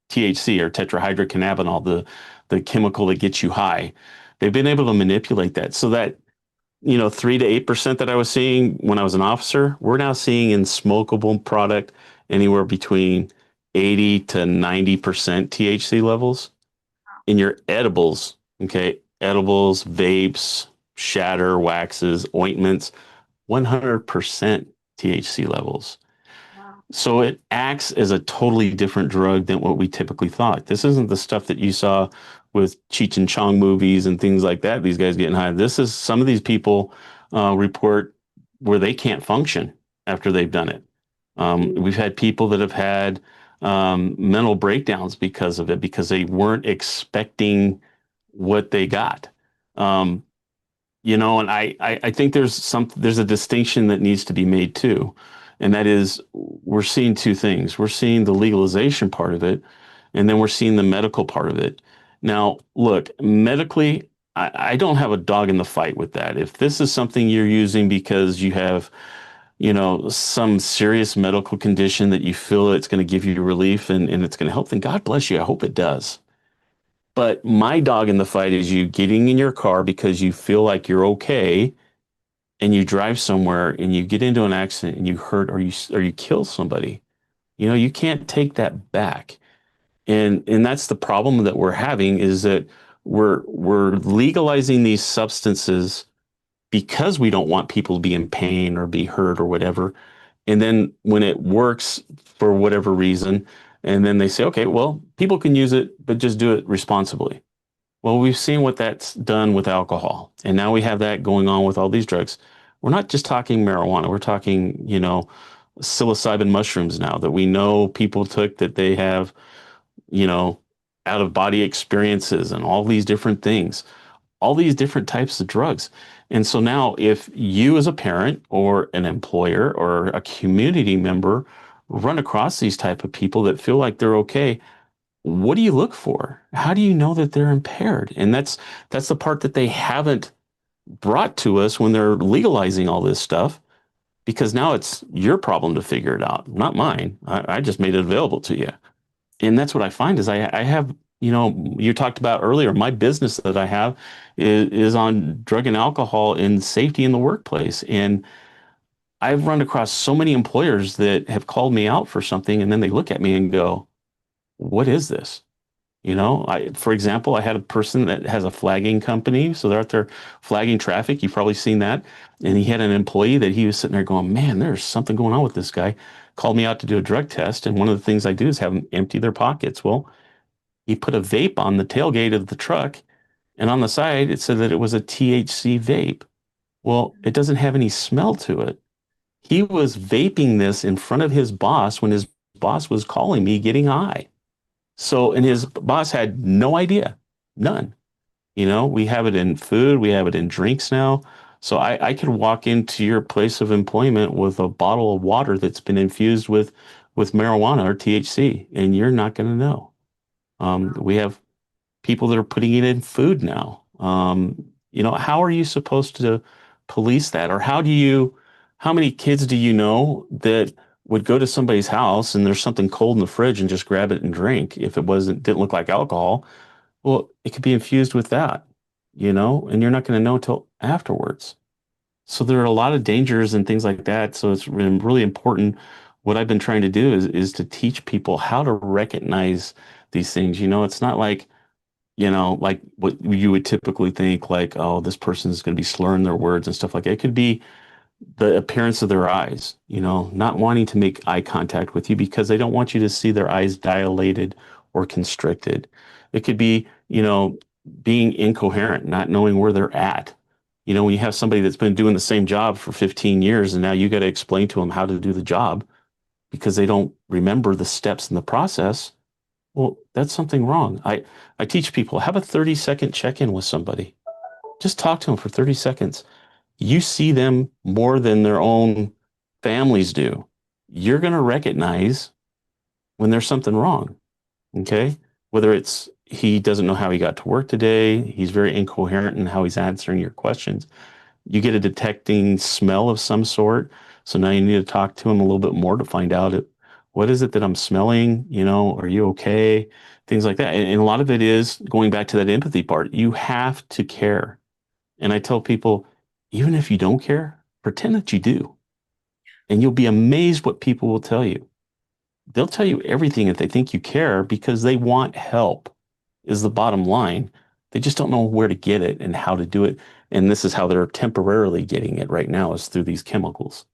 THC, or tetrahydrocannabinol, the chemical that gets you high. They've been able to manipulate that so that 3 to 8% that I was seeing when I was an officer, we're now seeing in smokable product anywhere between 80 to 90% THC levels. In your edibles, okay, edibles, vapes, shatter, waxes, ointments, 100% THC levels. Wow. So it acts as a totally different drug than what we typically thought. This isn't the stuff that you saw with Cheech and Chong movies and things like that. These guys getting high. This is, some of these people report where they can't function after they've done it. We've had people that have had mental breakdowns because of it, because they weren't expecting what they got. Um, and I think there's a distinction that needs to be made too. And that is, we're seeing two things. We're seeing the legalization part of it, and then we're seeing the medical part of it. Now, look, medically, I don't have a dog in the fight with that. If this is something you're using because you have, some serious medical condition that you feel it's going to give you relief, and it's going to help, then God bless you. I hope it does. But my dog in the fight is you getting in your car because you feel like you're okay, and you drive somewhere and you get into an accident and you hurt, or you kill somebody. You can't take that back. And that's the problem that we're having, is that we're legalizing these substances because we don't want people to be in pain or be hurt or whatever. And then when it works for whatever reason, and then they say, okay, well, people can use it, but just do it responsibly. Well, we've seen what that's done with alcohol. And now we have that going on with all these drugs. We're not just talking marijuana. We're talking, psilocybin mushrooms now that we know people took, that they have, you know, out of body experiences and all these different things, all these different types of drugs. And so now, if you as a parent or an employer or a community member run across these type of people that feel like they're okay, what do you look for? How do you know that they're impaired? And that's the part that they haven't brought to us when they're legalizing all this stuff, because now it's your problem to figure it out, not mine. I just made it available to you. And that's what I find is I have, you talked about earlier, my business that I have is on drug and alcohol and safety in the workplace. And I've run across so many employers that have called me out for something, and then they look at me and go, what is this? For example, I had a person that has a flagging company. So they're out there flagging traffic. You've probably seen that. And he had an employee that he was sitting there going, man, there's something going on with this guy. Called me out to do a drug test. And one of the things I do is have them empty their pockets. Well, he put a vape on the tailgate of the truck. And on the side, it said that it was a THC vape. Well, it doesn't have any smell to it. He was vaping this in front of his boss when his boss was calling me getting high. So, and his boss had no idea, none. We have it in food, we have it in drinks now. So I could walk into your place of employment with a bottle of water that's been infused with marijuana or THC, and you're not going to know. We have people that are putting it in food now. How are you supposed to police that? Or how many kids do you know that would go to somebody's house and there's something cold in the fridge and just grab it and drink if it didn't look like alcohol? Well, it could be infused with that, and you're not going to know until afterwards. So there are a lot of dangers and things like that. So it's really important. What I've been trying to do is to teach people how to recognize these things. It's not like what you would typically think, like, oh, this person is going to be slurring their words and stuff like that. It could be the appearance of their eyes, not wanting to make eye contact with you because they don't want you to see their eyes dilated or constricted. It could be, being incoherent, not knowing where they're at. When you have somebody that's been doing the same job for 15 years and now you got to explain to them how to do the job because they don't remember the steps in the process, Well, that's something wrong. I teach people, have a 30-second check-in with somebody. Just talk to them for 30 seconds. You see them more than their own families do. You're going to recognize when there's something wrong. Okay. Whether it's he doesn't know how he got to work today, he's very incoherent in how he's answering your questions. You get a detecting smell of some sort. So now you need to talk to him a little bit more to find out what is it that I'm smelling? Are you okay? Things like that. And a lot of it is going back to that empathy part. You have to care. And I tell people, even if you don't care, pretend that you do. And you'll be amazed what people will tell you. They'll tell you everything if they think you care because they want help, is the bottom line. They just don't know where to get it and how to do it. And this is how they're temporarily getting it right now is through these chemicals.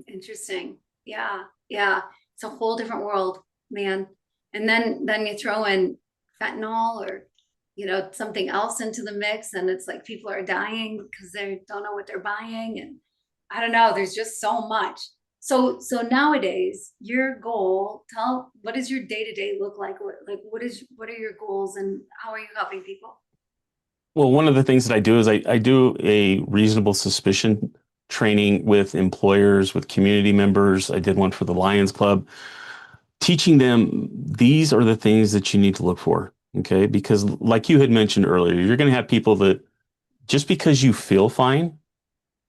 Interesting. Yeah. Yeah. It's a whole different world, man. And then you throw in fentanyl or, something else into the mix, and it's like people are dying because they don't know what they're buying. And I don't know, there's just so much. So nowadays, your goal, what does your day-to-day look like? What are your goals and how are you helping people? Well, one of the things that I do is I do a reasonable suspicion training with employers, with community members. I did one for the Lions Club, teaching them these are the things that you need to look for. Okay. Because, like you had mentioned earlier, you're going to have people that just because you feel fine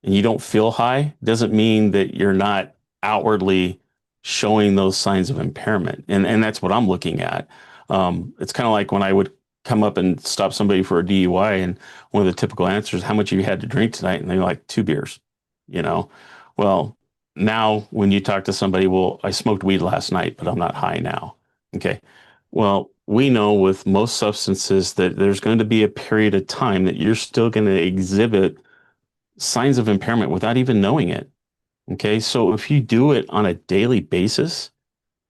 and you don't feel high doesn't mean that you're not outwardly showing those signs of impairment. And that's what I'm looking at. It's kind of like when I would come up and stop somebody for a DUI, and one of the typical answers, how much have you had to drink tonight? And they're like, 2 beers, you know? Well, now when you talk to somebody, well, I smoked weed last night, but I'm not high now. Okay. Well, we know with most substances that there's going to be a period of time that you're still going to exhibit signs of impairment without even knowing it. Okay. So if you do it on a daily basis,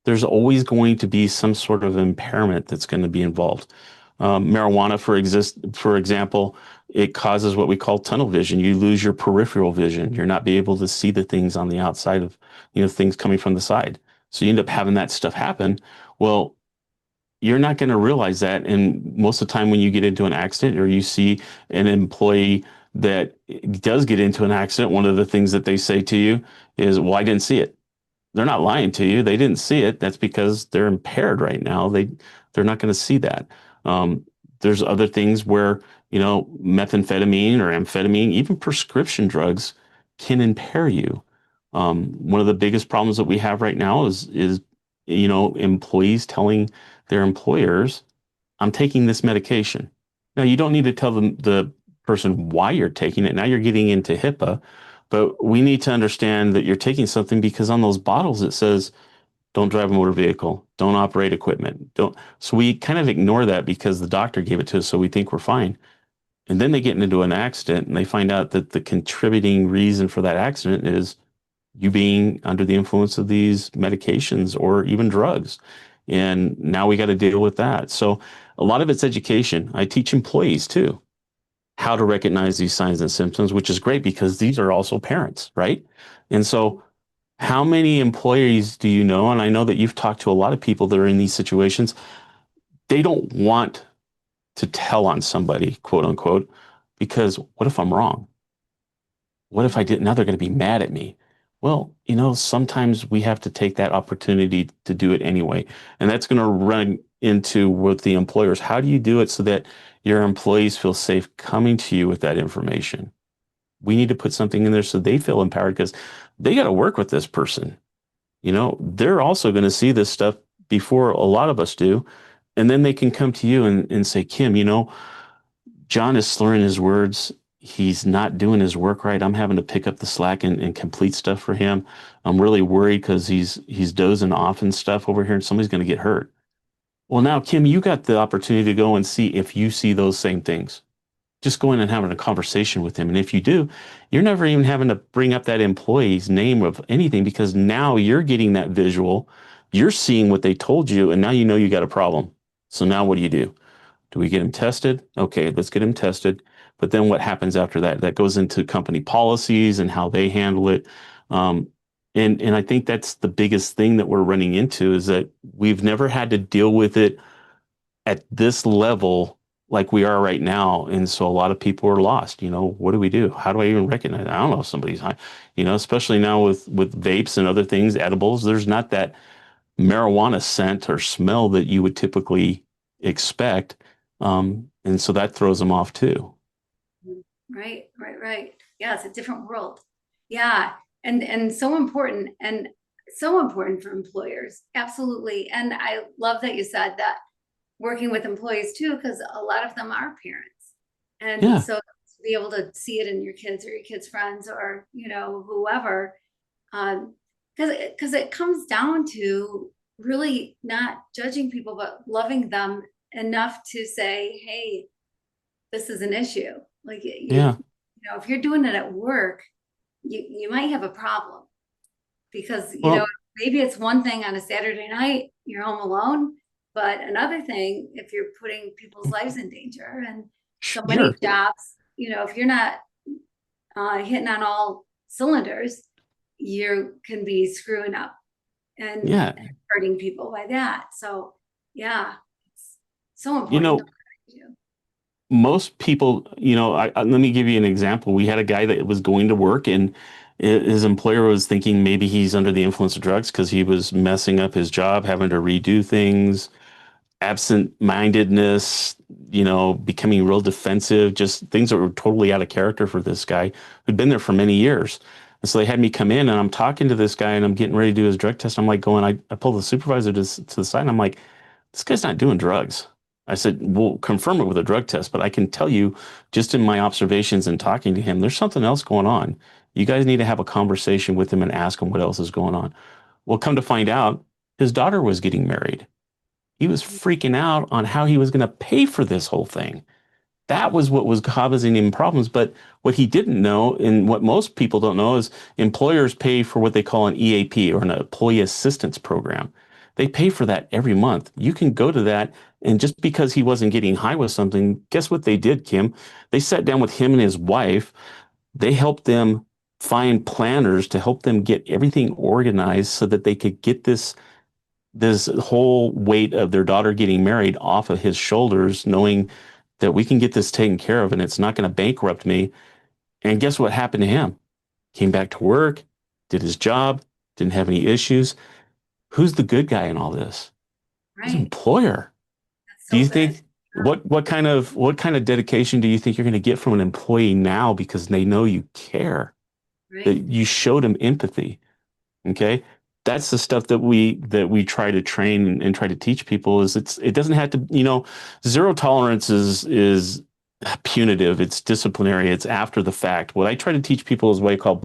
there's always going to be some sort of impairment that's going to be involved. Marijuana, for example, it causes what we call tunnel vision. You lose your peripheral vision. You're not be able to see the things on the outside of, things coming from the side. So you end up having that stuff happen. Well, you're not going to realize that. And most of the time when you get into an accident or you see an employee that does get into an accident, one of the things that they say to you is, well, I didn't see it. They're not lying to you. They didn't see it. That's because they're impaired right now. They're not going to see that. There's other things where, methamphetamine or amphetamine, even prescription drugs can impair you. One of the biggest problems that we have right now is employees telling their employers, I'm taking this medication. Now, you don't need to tell the person why you're taking it. Now you're getting into HIPAA, but we need to understand that you're taking something because on those bottles it says, don't drive a motor vehicle, don't operate equipment, don't. So we kind of ignore that because the doctor gave it to us, so we think we're fine. And then they get into an accident and they find out that the contributing reason for that accident is you being under the influence of these medications or even drugs. And now we got to deal with that. So a lot of it's education. I teach employees too how to recognize these signs and symptoms, which is great because these are also parents, right? And so how many employees do you know? And I know that you've talked to a lot of people that are in these situations. They don't want to tell on somebody, quote unquote, because what if I'm wrong? What if I didn't? Now they're going to be mad at me. Well, sometimes we have to take that opportunity to do it anyway. And that's going to run into with the employers. How do you do it so that your employees feel safe coming to you with that information? We need to put something in there so they feel empowered because they got to work with this person. They're also going to see this stuff before a lot of us do. And then they can come to you and say, Kim, John is slurring his words. He's not doing his work right. I'm having to pick up the slack and complete stuff for him. I'm really worried because he's dozing off and stuff over here, and somebody's going to get hurt. Well, now, Kim, you got the opportunity to go and see if you see those same things. Just going and having a conversation with him. And if you do, you're never even having to bring up that employee's name of anything because now you're getting that visual. You're seeing what they told you, and now you know you got a problem. So now what do you do? Do we get him tested? Okay, let's get him tested. But then what happens after that? That goes into company policies and how they handle it. Um, And I think that's the biggest thing that we're running into is that we've never had to deal with it at this level like we are right now. And so a lot of people are lost. What do we do? How do I even recognize it? I don't know if somebody's high, especially now with vapes and other things, edibles, there's not that marijuana scent or smell that you would typically expect. And so that throws them off too. Right, right, right. Yeah, it's a different world. Yeah, and so important for employers. Absolutely. And I love that you said that working with employees too, because a lot of them are parents. And Yeah, so to be able to see it in your kids or your kids' friends or, whoever, because it comes down to really not judging people, but loving them enough to say, hey, this is an issue. Like yeah. if you're doing it at work, you might have a problem because, Well, maybe it's one thing on a Saturday night, you're home alone, but another thing if you're putting people's lives in danger. And so many sure. jobs, if you're not hitting on all cylinders, you can be screwing up and Yeah. hurting people by that. So yeah, it's so You important. know, most people, let me give you an example. We had a guy that was going to work and his employer was thinking maybe he's under the influence of drugs because he was messing up his job, having to redo things, absent-mindedness, becoming real defensive, just things that were totally out of character for this guy who'd been there for many years. And so they had me come in and I'm talking to this guy and I'm getting ready to do his drug test. I'm like going, I pull the supervisor to the side and I'm like, this guy's not doing drugs. I said, we'll confirm it with a drug test, but I can tell you just in my observations and talking to him, there's something else going on. You guys need to have a conversation with him and ask him what else is going on. Well, come to find out, his daughter was getting married. He was freaking out on how he was going to pay for this whole thing. That was what was causing him problems. But what he didn't know, and what most people don't know, is employers pay for what they call an EAP or an employee assistance program. They pay for that every month. You can go to that. And just because he wasn't getting high with something, guess what they did, Kim? They sat down with him and his wife. They helped them find planners to help them get everything organized so that they could get this whole weight of their daughter getting married off of his shoulders, knowing that we can get this taken care of and it's not going to bankrupt me. And guess what happened to him? Came back to work, did his job, didn't have any issues. Who's the good guy in all this? His Right. employer. That's Do so you good. think what kind of dedication do you think you're going to get from an employee now because they know you care, that Right. you showed them empathy? Okay. That's the stuff that we try to train and try to teach people is it doesn't have to, zero tolerance is punitive, it's disciplinary, it's after the fact. What I try to teach people is what I call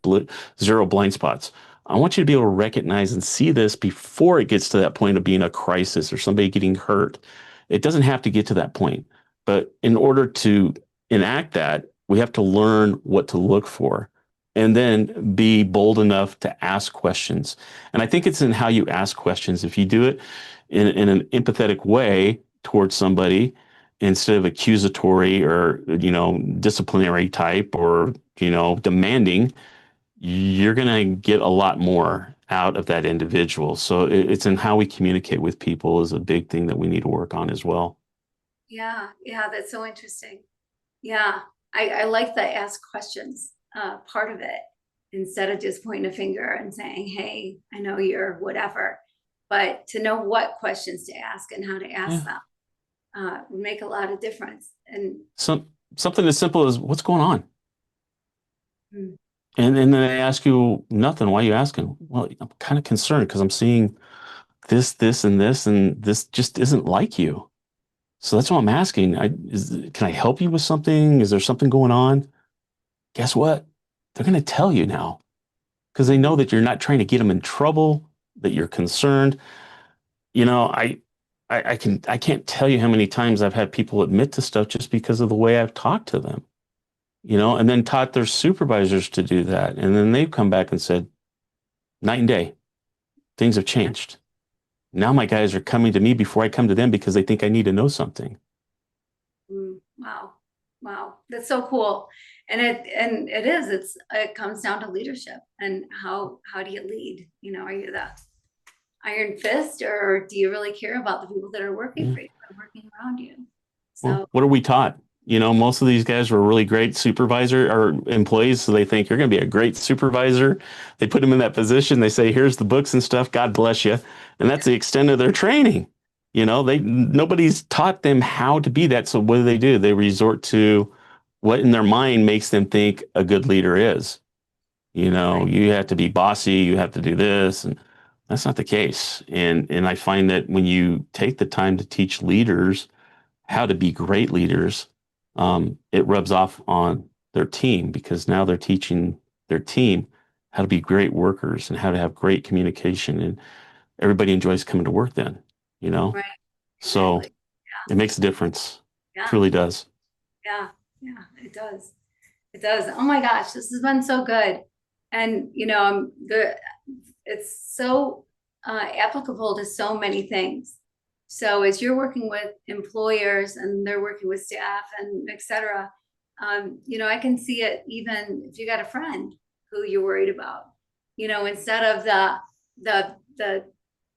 zero blind spots. I want you to be able to recognize and see this before it gets to that point of being a crisis or somebody getting hurt. It doesn't have to get to that point. But in order to enact that, we have to learn what to look for and then be bold enough to ask questions. And I think it's in how you ask questions. If you do it in an empathetic way towards somebody instead of accusatory or, disciplinary type or, demanding, you're going to get a lot more out of that individual. So it's in how we communicate with people is a big thing that we need to work on as well. Yeah. Yeah. That's so interesting. Yeah. I like the ask questions part of it instead of just pointing a finger and saying, hey, I know you're whatever, but to know what questions to ask and how to ask Yeah. them would make a lot of difference. And Something as simple as what's going on? mm, And then they ask you nothing. Why are you asking? Well, I'm kind of concerned because I'm seeing this, and this just isn't like you. So that's why I'm asking. Can I help you with something? Is there something going on? Guess what? They're going to tell you now because they know that you're not trying to get them in trouble, that you're concerned. You know, I can't tell you how many times I've had people admit to stuff just because of the way I've talked to them, and then taught their supervisors to do that. And then they've come back and said, night and day, things have changed. Now my guys are coming to me before I come to them because they think I need to know something. wow. Wow, that's so cool. And it comes down to leadership and how do you lead? Are you the iron fist, or do you really care about the people that are working Yeah. for you, or working around you? Well, So what are we taught? Most of these guys were really great supervisor or employees, so they think you're going to be a great supervisor. They put them in that position. They say, "Here's the books and stuff. God bless you," and that's the extent of their training. They nobody's taught them how to be that. So what do? They resort to what in their mind makes them think a good leader is. right, You have to be bossy. You have to do this, and that's not the case. And I find that when you take the time to teach leaders how to be great leaders, it rubs off on their team because now they're teaching their team how to be great workers and how to have great communication. And everybody enjoys coming to work then, you know? right, So exactly. it makes a difference. Yeah, Truly does. yeah, yeah, it does. It does. Oh my gosh, this has been so good. And it's so applicable to so many things. So as you're working with employers and they're working with staff and et cetera, I can see it even if you got a friend who you're worried about, instead of the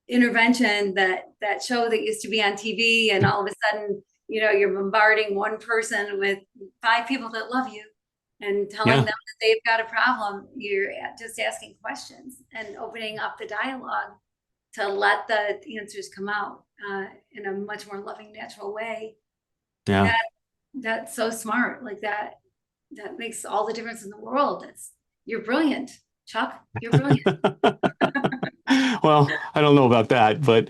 intervention, that show that used to be on TV, and all of a sudden, you're bombarding one person with five people that love you and telling them Yeah. that they've got a problem. You're just asking questions and opening up the dialogue to let the answers come out in a much more loving, natural way. Yeah. That that's so smart. Like that makes all the difference in the world. You're brilliant, Chuck. You're brilliant. Well, I don't know about that, but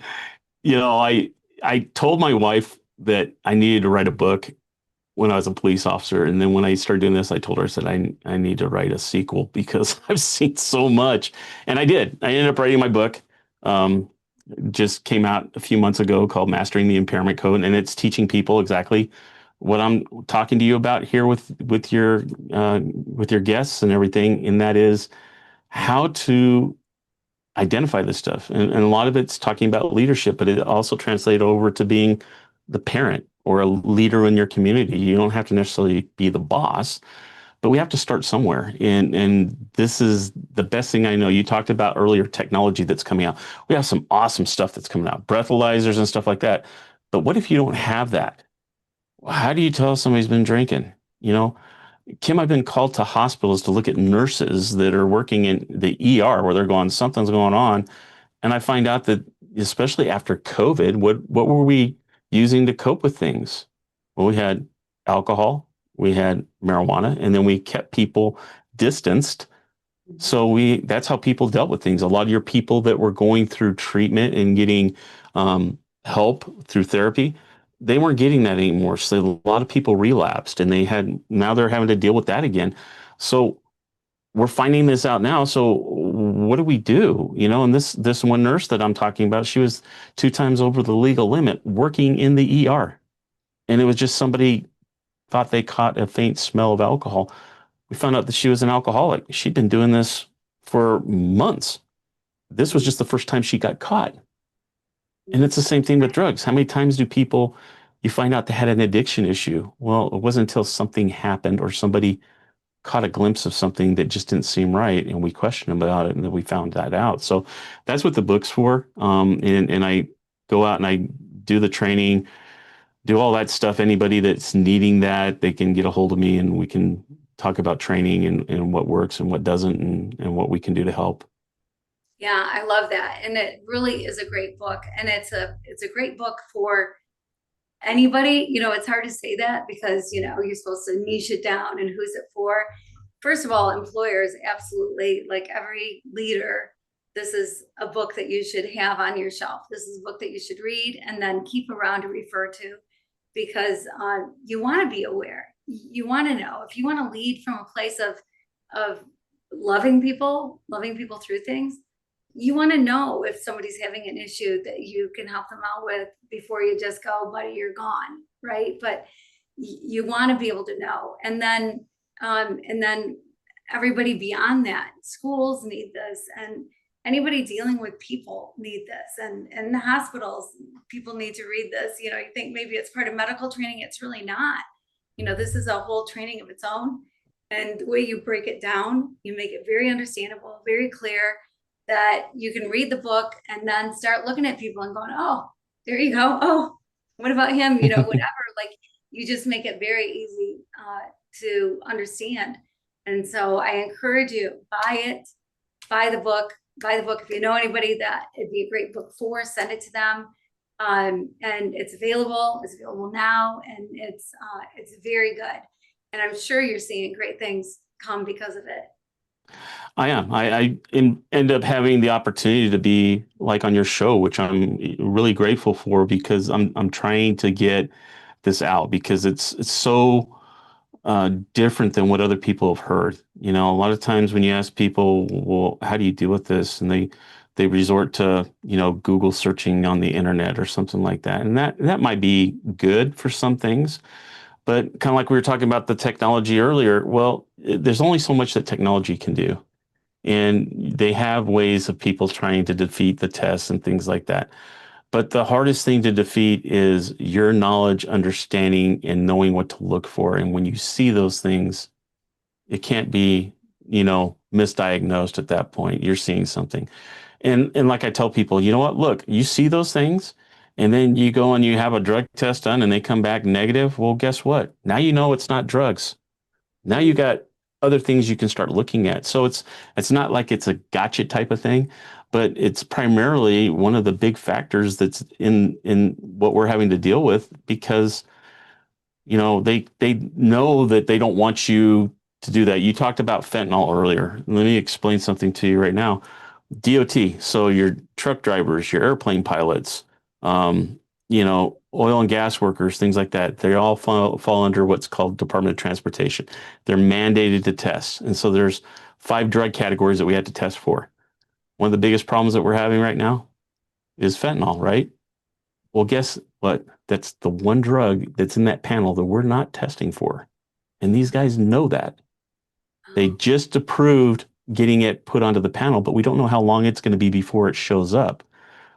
I told my wife that I needed to write a book when I was a police officer. And then when I started doing this, I told her, I said, I need to write a sequel because I've seen so much. And I did. I ended up writing my book. Um, just came out a few months ago called Mastering the Impairment Code. And it's teaching people exactly what I'm talking to you about here with your guests and everything. And that is how to identify this stuff. And a lot of it's talking about leadership, but it also translates over to being the parent or a leader in your community. You don't have to necessarily be the boss, but we have to start somewhere. And this is the best thing I know. You talked about earlier technology that's coming out. We have some awesome stuff that's coming out, breathalyzers and stuff like that. But what if you don't have that? How do you tell somebody's been drinking? You know, Kim, I've been called to hospitals to look at nurses that are working in the ER where they're going, something's going on. And I find out that, especially after COVID, what were we using to cope with things? Well, we had alcohol, we had marijuana, and then we kept people distanced. So that's how people dealt with things. A lot of your people that were going through treatment and getting help through therapy, they weren't getting that anymore. So a lot of people relapsed, and now they're having to deal with that again. So we're finding this out now. So what do we do? And this one nurse that I'm talking about, she was 2 times over the legal limit working in the ER. And it was just somebody thought they caught a faint smell of alcohol. We found out that she was an alcoholic. She'd been doing this for months. This was just the first time she got caught. And it's the same thing with drugs. How many times do people, you find out they had an addiction issue? Well, it wasn't until something happened or somebody caught a glimpse of something that just didn't seem right, and we questioned them about it, and then we found that out. So that's what the book's for. And I go out and I do the training, do all that stuff. Anybody that's needing that, they can get a hold of me, and we can talk about training and what works and what doesn't, and what we can do to help. Yeah, I love that. And it really is a great book. And it's a great book for anybody. It's hard to say that because, you're supposed to niche it down and who's it for. First of all, employers, absolutely, like every leader, this is a book that you should have on your shelf. This is a book that you should read and then keep around to refer to because you want to be aware. You want to know if you want to lead from a place of loving people through things. You want to know if somebody's having an issue that you can help them out with before you just go, buddy, you're gone, right? But you want to be able to know, and then everybody beyond that, schools need this, and anybody dealing with people need this, and the hospitals, people need to read this. You think maybe it's part of medical training. It's really not. This is a whole training of its own. And the way you break it down, you make it very understandable, very clear, that you can read the book and then start looking at people and going, oh, there you go. Oh, what about him? Whatever. Like, you just make it very easy to understand. And so I encourage you, buy it, buy the book, buy the book. If you know anybody that it'd be a great book for, send it to them. And it's available now, and it's very good. And I'm sure you're seeing great things come because of it. I am. End up having the opportunity to be like on your show, which I'm really grateful for because I'm trying to get this out because it's so different than what other people have heard. A lot of times when you ask people, well, how do you deal with this? And they resort to, Google searching on the internet or something like that. And that might be good for some things, but kind of like we were talking about the technology earlier, well, there's only so much that technology can do. And they have ways of people trying to defeat the tests and things like that. But the hardest thing to defeat is your knowledge, understanding, and knowing what to look for. And when you see those things, it can't be, misdiagnosed at that point. You're seeing something. And like I tell people, you know what? Look, you see those things, and then you go and you have a drug test done and they come back negative. Well, guess what? Now you know it's not drugs. Now you got other things you can start looking at. So it's not like it's a gotcha type of thing, but it's primarily one of the big factors that's in what we're having to deal with because they know that they don't want you to do that. You talked about fentanyl earlier. Let me explain something to you right now. DOT, so your truck drivers, your airplane pilots, oil and gas workers, things like that, they all fall under what's called Department of Transportation. They're mandated to test. And so there's 5 drug categories that we had to test for. One of the biggest problems that we're having right now is fentanyl, right? Well, guess what? That's the one drug that's in that panel that we're not testing for. And these guys know that. They just approved getting it put onto the panel, but we don't know how long it's going to be before it shows up.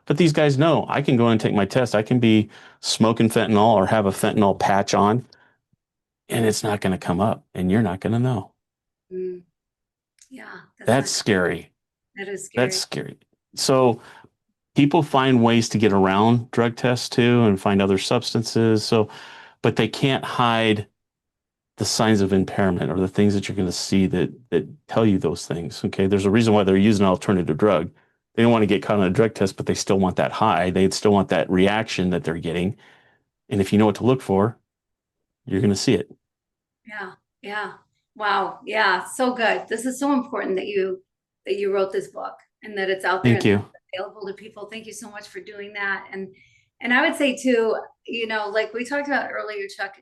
But these guys know I can go and take my test. I can be smoking fentanyl or have a fentanyl patch on, and it's not going to come up, and you're not going to know. Mm. Yeah, That's scary. That is scary. That's scary. So people find ways to get around drug tests too and find other substances. So, but they can't hide the signs of impairment or the things that you're going to see that tell you those things. Okay, there's a reason why they're using an alternative drug. They don't want to get caught on a drug test, but they still want that high. They still want that reaction that they're getting. And if you know what to look for, you're going to see it. Yeah. Yeah. Wow. Yeah. So good. This is so important that you wrote this book and that it's out there Thank you. available to people. Thank you so much for doing that. And I would say too, like we talked about earlier, Chuck,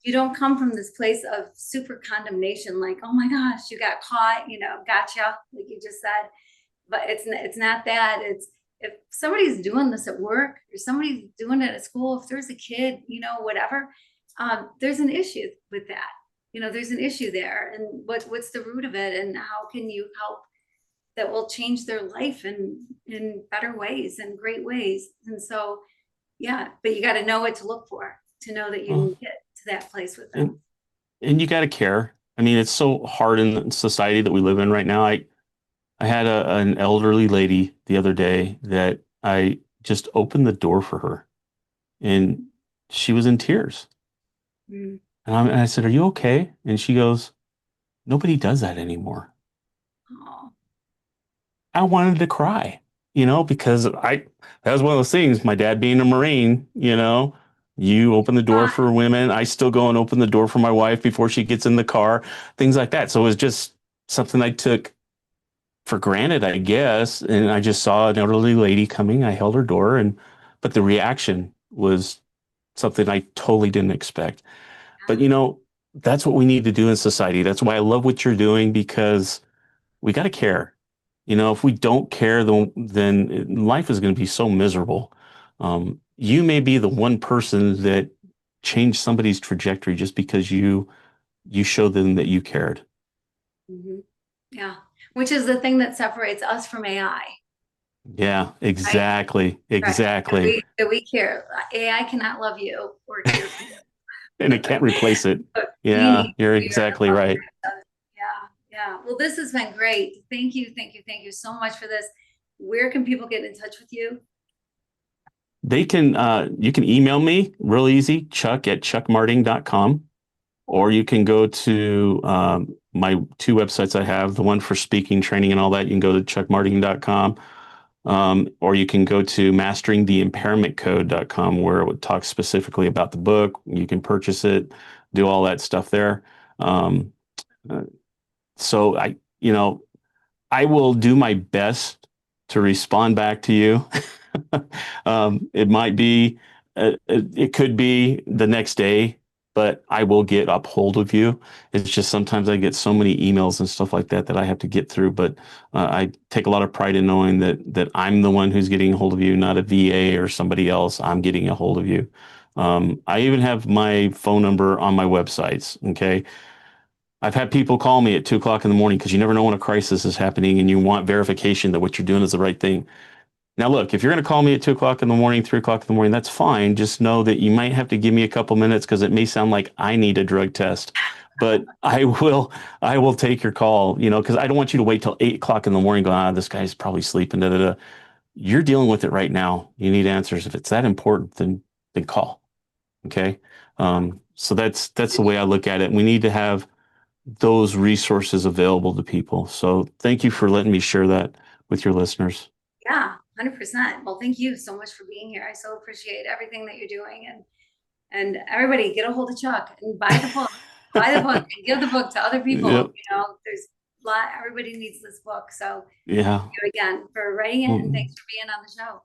you don't come from this place of super condemnation, like, oh my gosh, you got caught, gotcha, like you just said. But it's not that. It's if somebody's doing this at work or somebody's doing it at school, if there's a kid, whatever, there's an issue with that. There's an issue there, and what's the root of it, and how can you help that will change their life in better ways and great ways. And so, yeah, but you got to know what to look for to know that you can get to that place with them. And you got to care. I mean, it's so hard in the society that we live in right now. I had an elderly lady the other day that I just opened the door for her, and she was in tears. Mm. And I said, "Are you okay?" And she goes, "Nobody does that anymore." Oh. I wanted to cry, because that was one of those things. My dad being a Marine, you open the door for women. I still go and open the door for my wife before she gets in the car, things like that. So it was just something I took for granted, I guess. And I just saw an elderly lady coming. I held her door, but the reaction was something I totally didn't expect. But that's what we need to do in society. That's why I love what you're doing, because we got to care. If we don't care, then life is going to be so miserable. You may be the one person that changed somebody's trajectory just because you showed them that you cared. Mm-hmm. Yeah, which is the thing that separates us from AI. Yeah, exactly. Right? Exactly. That we care. AI cannot love you or care for you. and it can't replace it. We Yeah, need you're to hear exactly about right. that. Yeah, yeah. Well, this has been great. Thank you, thank you, thank you so much for this. Where can people get in touch with you? They can, you can email me real easy, chuck@chuckmarting.com, or you can go to my two websites I have, the one for speaking, training, and all that. You can go to chuckmarting.com, or you can go to masteringtheimpairmentcode.com, where it would talk specifically about the book. You can purchase it, do all that stuff there. Um, uh, so I will do my best to respond back to you. It might be, it could be the next day, but I will get up hold of you. It's just sometimes I get so many emails and stuff like that that I have to get through. But I take a lot of pride in knowing that I'm the one who's getting a hold of you, not a VA or somebody else. I'm getting a hold of you. I even have my phone number on my websites. Okay. I've had people call me at 2 o'clock in the morning because you never know when a crisis is happening and you want verification that what you're doing is the right thing. Now, look, if you're going to call me at 2 o'clock in the morning, 3 o'clock in the morning, that's fine. Just know that you might have to give me a couple minutes because it may sound like I need a drug test, but I will take your call, because I don't want you to wait till 8 o'clock in the morning going, this guy's probably sleeping. Da, da, da. You're dealing with it right now. You need answers. If it's that important, then call. Okay. So that's the way I look at it. We need to have those resources available to people. So thank you for letting me share that with your listeners. Yeah, 100%. Well, thank you so much for being here. I so appreciate everything that you're doing, and everybody get a hold of Chuck and buy the book, buy the book and give the book to other people. Yep. There's a lot, everybody needs this book. So thank Yeah. you again for writing it, and Well, thanks for being on the show.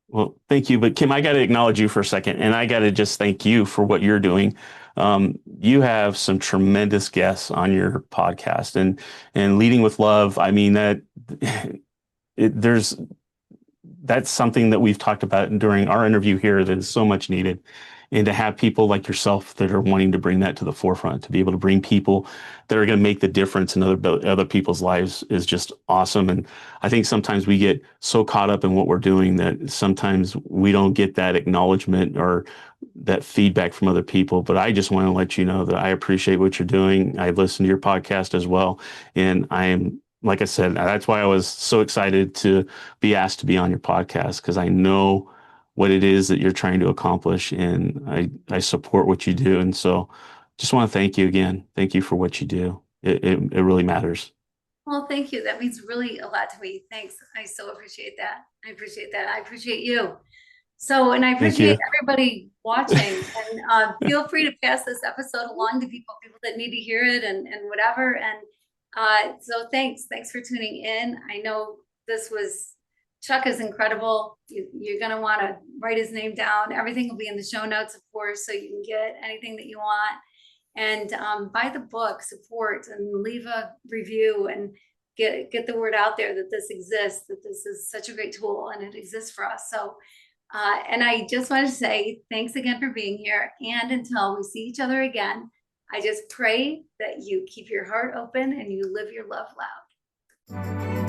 well, thank you. But Kim, I got to acknowledge you for a second, and I got to just thank you for what you're doing. You have some tremendous guests on your podcast, and leading with love. I mean that there's that's something that we've talked about during our interview here that is so much needed. And to have people like yourself that are wanting to bring that to the forefront, to be able to bring people that are going to make the difference in other people's lives is just awesome. And I think sometimes we get so caught up in what we're doing that sometimes we don't get that acknowledgement or that feedback from other people. But I just want to let you know that I appreciate what you're doing. I've listened to your podcast as well. And I am, like I said, that's why I was so excited to be asked to be on your podcast, because I know what it is that you're trying to accomplish, and I support what you do. And so just want to thank you again. Thank you for what you do. It really matters. Well, thank you. That means really a lot to me. Thanks. I so appreciate that. I appreciate that. I appreciate you. So, and I Thank appreciate you. everybody watching, and feel free to pass this episode along to people that need to hear it, and whatever. And so thanks for tuning in. I know Chuck is incredible. You're going to want to write his name down. Everything will be in the show notes, of course, so you can get anything that you want. And buy the book, support, and leave a review, and get the word out there that this exists, that this is such a great tool and it exists for us. So, and I just want to say thanks again for being here. And until we see each other again, I just pray that you keep your heart open and you live your love loud.